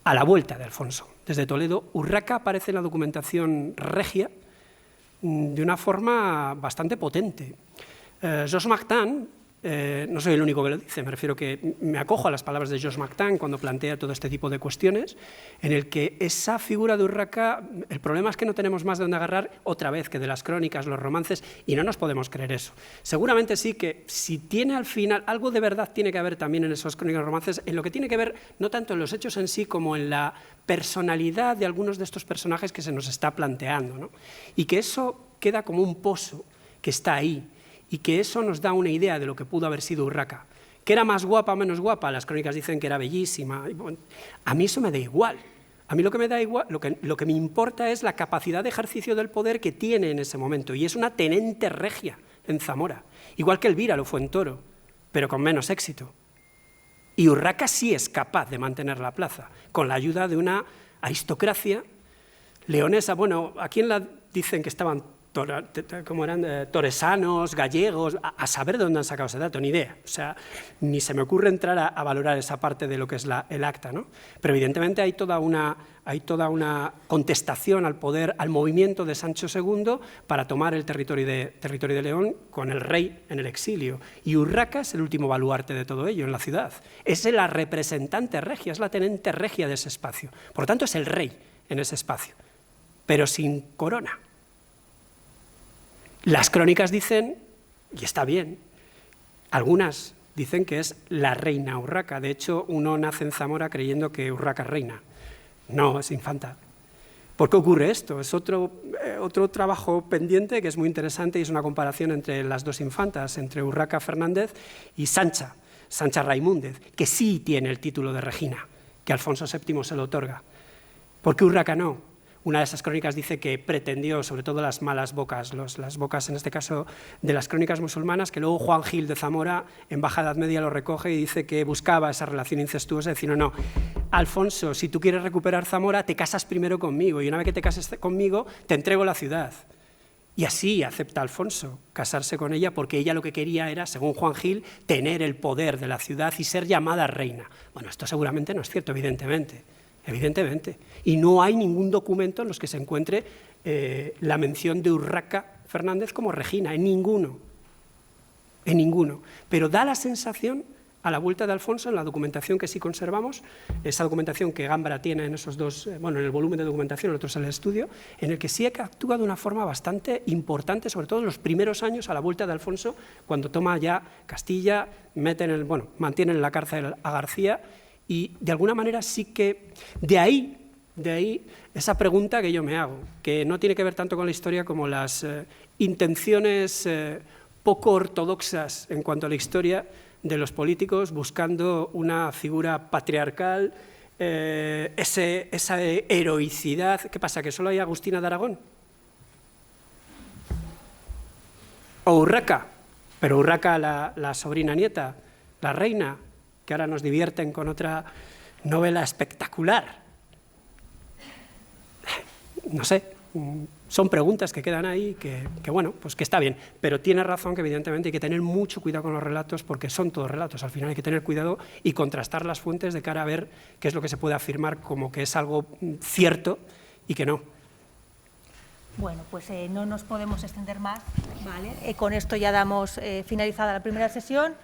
a la vuelta de Alfonso desde Toledo, Urraca aparece en la documentación regia de una forma bastante potente. Georges Martin, no soy el único que lo dice, me refiero que me acojo a las palabras de Georges Martin cuando plantea todo este tipo de cuestiones, en el que esa figura de Urraca, el problema es que no tenemos más de dónde agarrar otra vez que de las crónicas, los romances, y no nos podemos creer eso. Seguramente sí que si tiene al final, algo de verdad tiene que haber también en esos crónicas y romances, en lo que tiene que ver no tanto en los hechos en sí como en la personalidad de algunos de estos personajes que se nos está planteando, ¿no? Y que eso queda como un pozo que está ahí, y que eso nos da una idea de lo que pudo haber sido Urraca. ¿Que era más guapa o menos guapa? Las crónicas dicen que era bellísima. A mí eso me da igual. A mí lo que me da igual, lo que me importa es la capacidad de ejercicio del poder que tiene en ese momento, y es una tenente regia en Zamora, igual que Elvira lo fue en Toro, pero con menos éxito. Y Urraca sí es capaz de mantener la plaza, con la ayuda de una aristocracia leonesa. Bueno, ¿a quién la dicen que estaban como eran toresanos, gallegos? A saber de dónde han sacado ese dato, ni idea. O sea, ni se me ocurre entrar a valorar esa parte de lo que es el acta, ¿no? Pero evidentemente hay toda una contestación al poder, al movimiento de Sancho II para tomar el territorio de León con el rey en el exilio. Y Urraca es el último baluarte de todo ello en la ciudad. Es la representante regia, es la tenente regia de ese espacio. Por lo tanto, es el rey en ese espacio, pero sin corona. Las crónicas dicen, y está bien, algunas dicen que es la reina Urraca. De hecho, uno nace en Zamora creyendo que Urraca es reina. No, es infanta. ¿Por qué ocurre esto? Es otro trabajo pendiente que es muy interesante y es una comparación entre las dos infantas, entre Urraca Fernández y Sancha Raimúndez, que sí tiene el título de regina, que Alfonso VII se lo otorga. ¿Por qué Urraca no? Una de esas crónicas dice que pretendió, sobre todo las malas bocas, las bocas en este caso de las crónicas musulmanas, que luego Juan Gil de Zamora en Baja Edad Media lo recoge y dice que buscaba esa relación incestuosa, decir, no, Alfonso, si tú quieres recuperar Zamora, te casas primero conmigo, y una vez que te cases conmigo, te entrego la ciudad. Y así acepta Alfonso casarse con ella, porque ella lo que quería era, según Juan Gil, tener el poder de la ciudad y ser llamada reina. Bueno, esto seguramente no es cierto, evidentemente. Y no hay ningún documento en los que se encuentre la mención de Urraca Fernández como regina, en ninguno. Pero da la sensación, a la vuelta de Alfonso, en la documentación que sí conservamos, esa documentación que Gambra tiene en esos dos, en el volumen de documentación, el otro es el estudio, en el que sí actúa de una forma bastante importante, sobre todo en los primeros años a la vuelta de Alfonso, cuando toma ya Castilla, mantiene en la cárcel a García. Y de alguna manera sí que de ahí esa pregunta que yo me hago, que no tiene que ver tanto con la historia como las intenciones poco ortodoxas en cuanto a la historia de los políticos buscando una figura patriarcal, esa heroicidad. ¿Qué pasa, que solo hay Agustina de Aragón? O Urraca, pero Urraca la sobrina nieta, la reina, que ahora nos divierten con otra novela espectacular. No sé, son preguntas que quedan ahí, que está bien, pero tiene razón que evidentemente hay que tener mucho cuidado con los relatos, porque son todos relatos, al final hay que tener cuidado y contrastar las fuentes de cara a ver qué es lo que se puede afirmar como que es algo cierto y que no. Bueno, pues no nos podemos extender más, ¿vale? Con esto ya damos finalizada la primera sesión.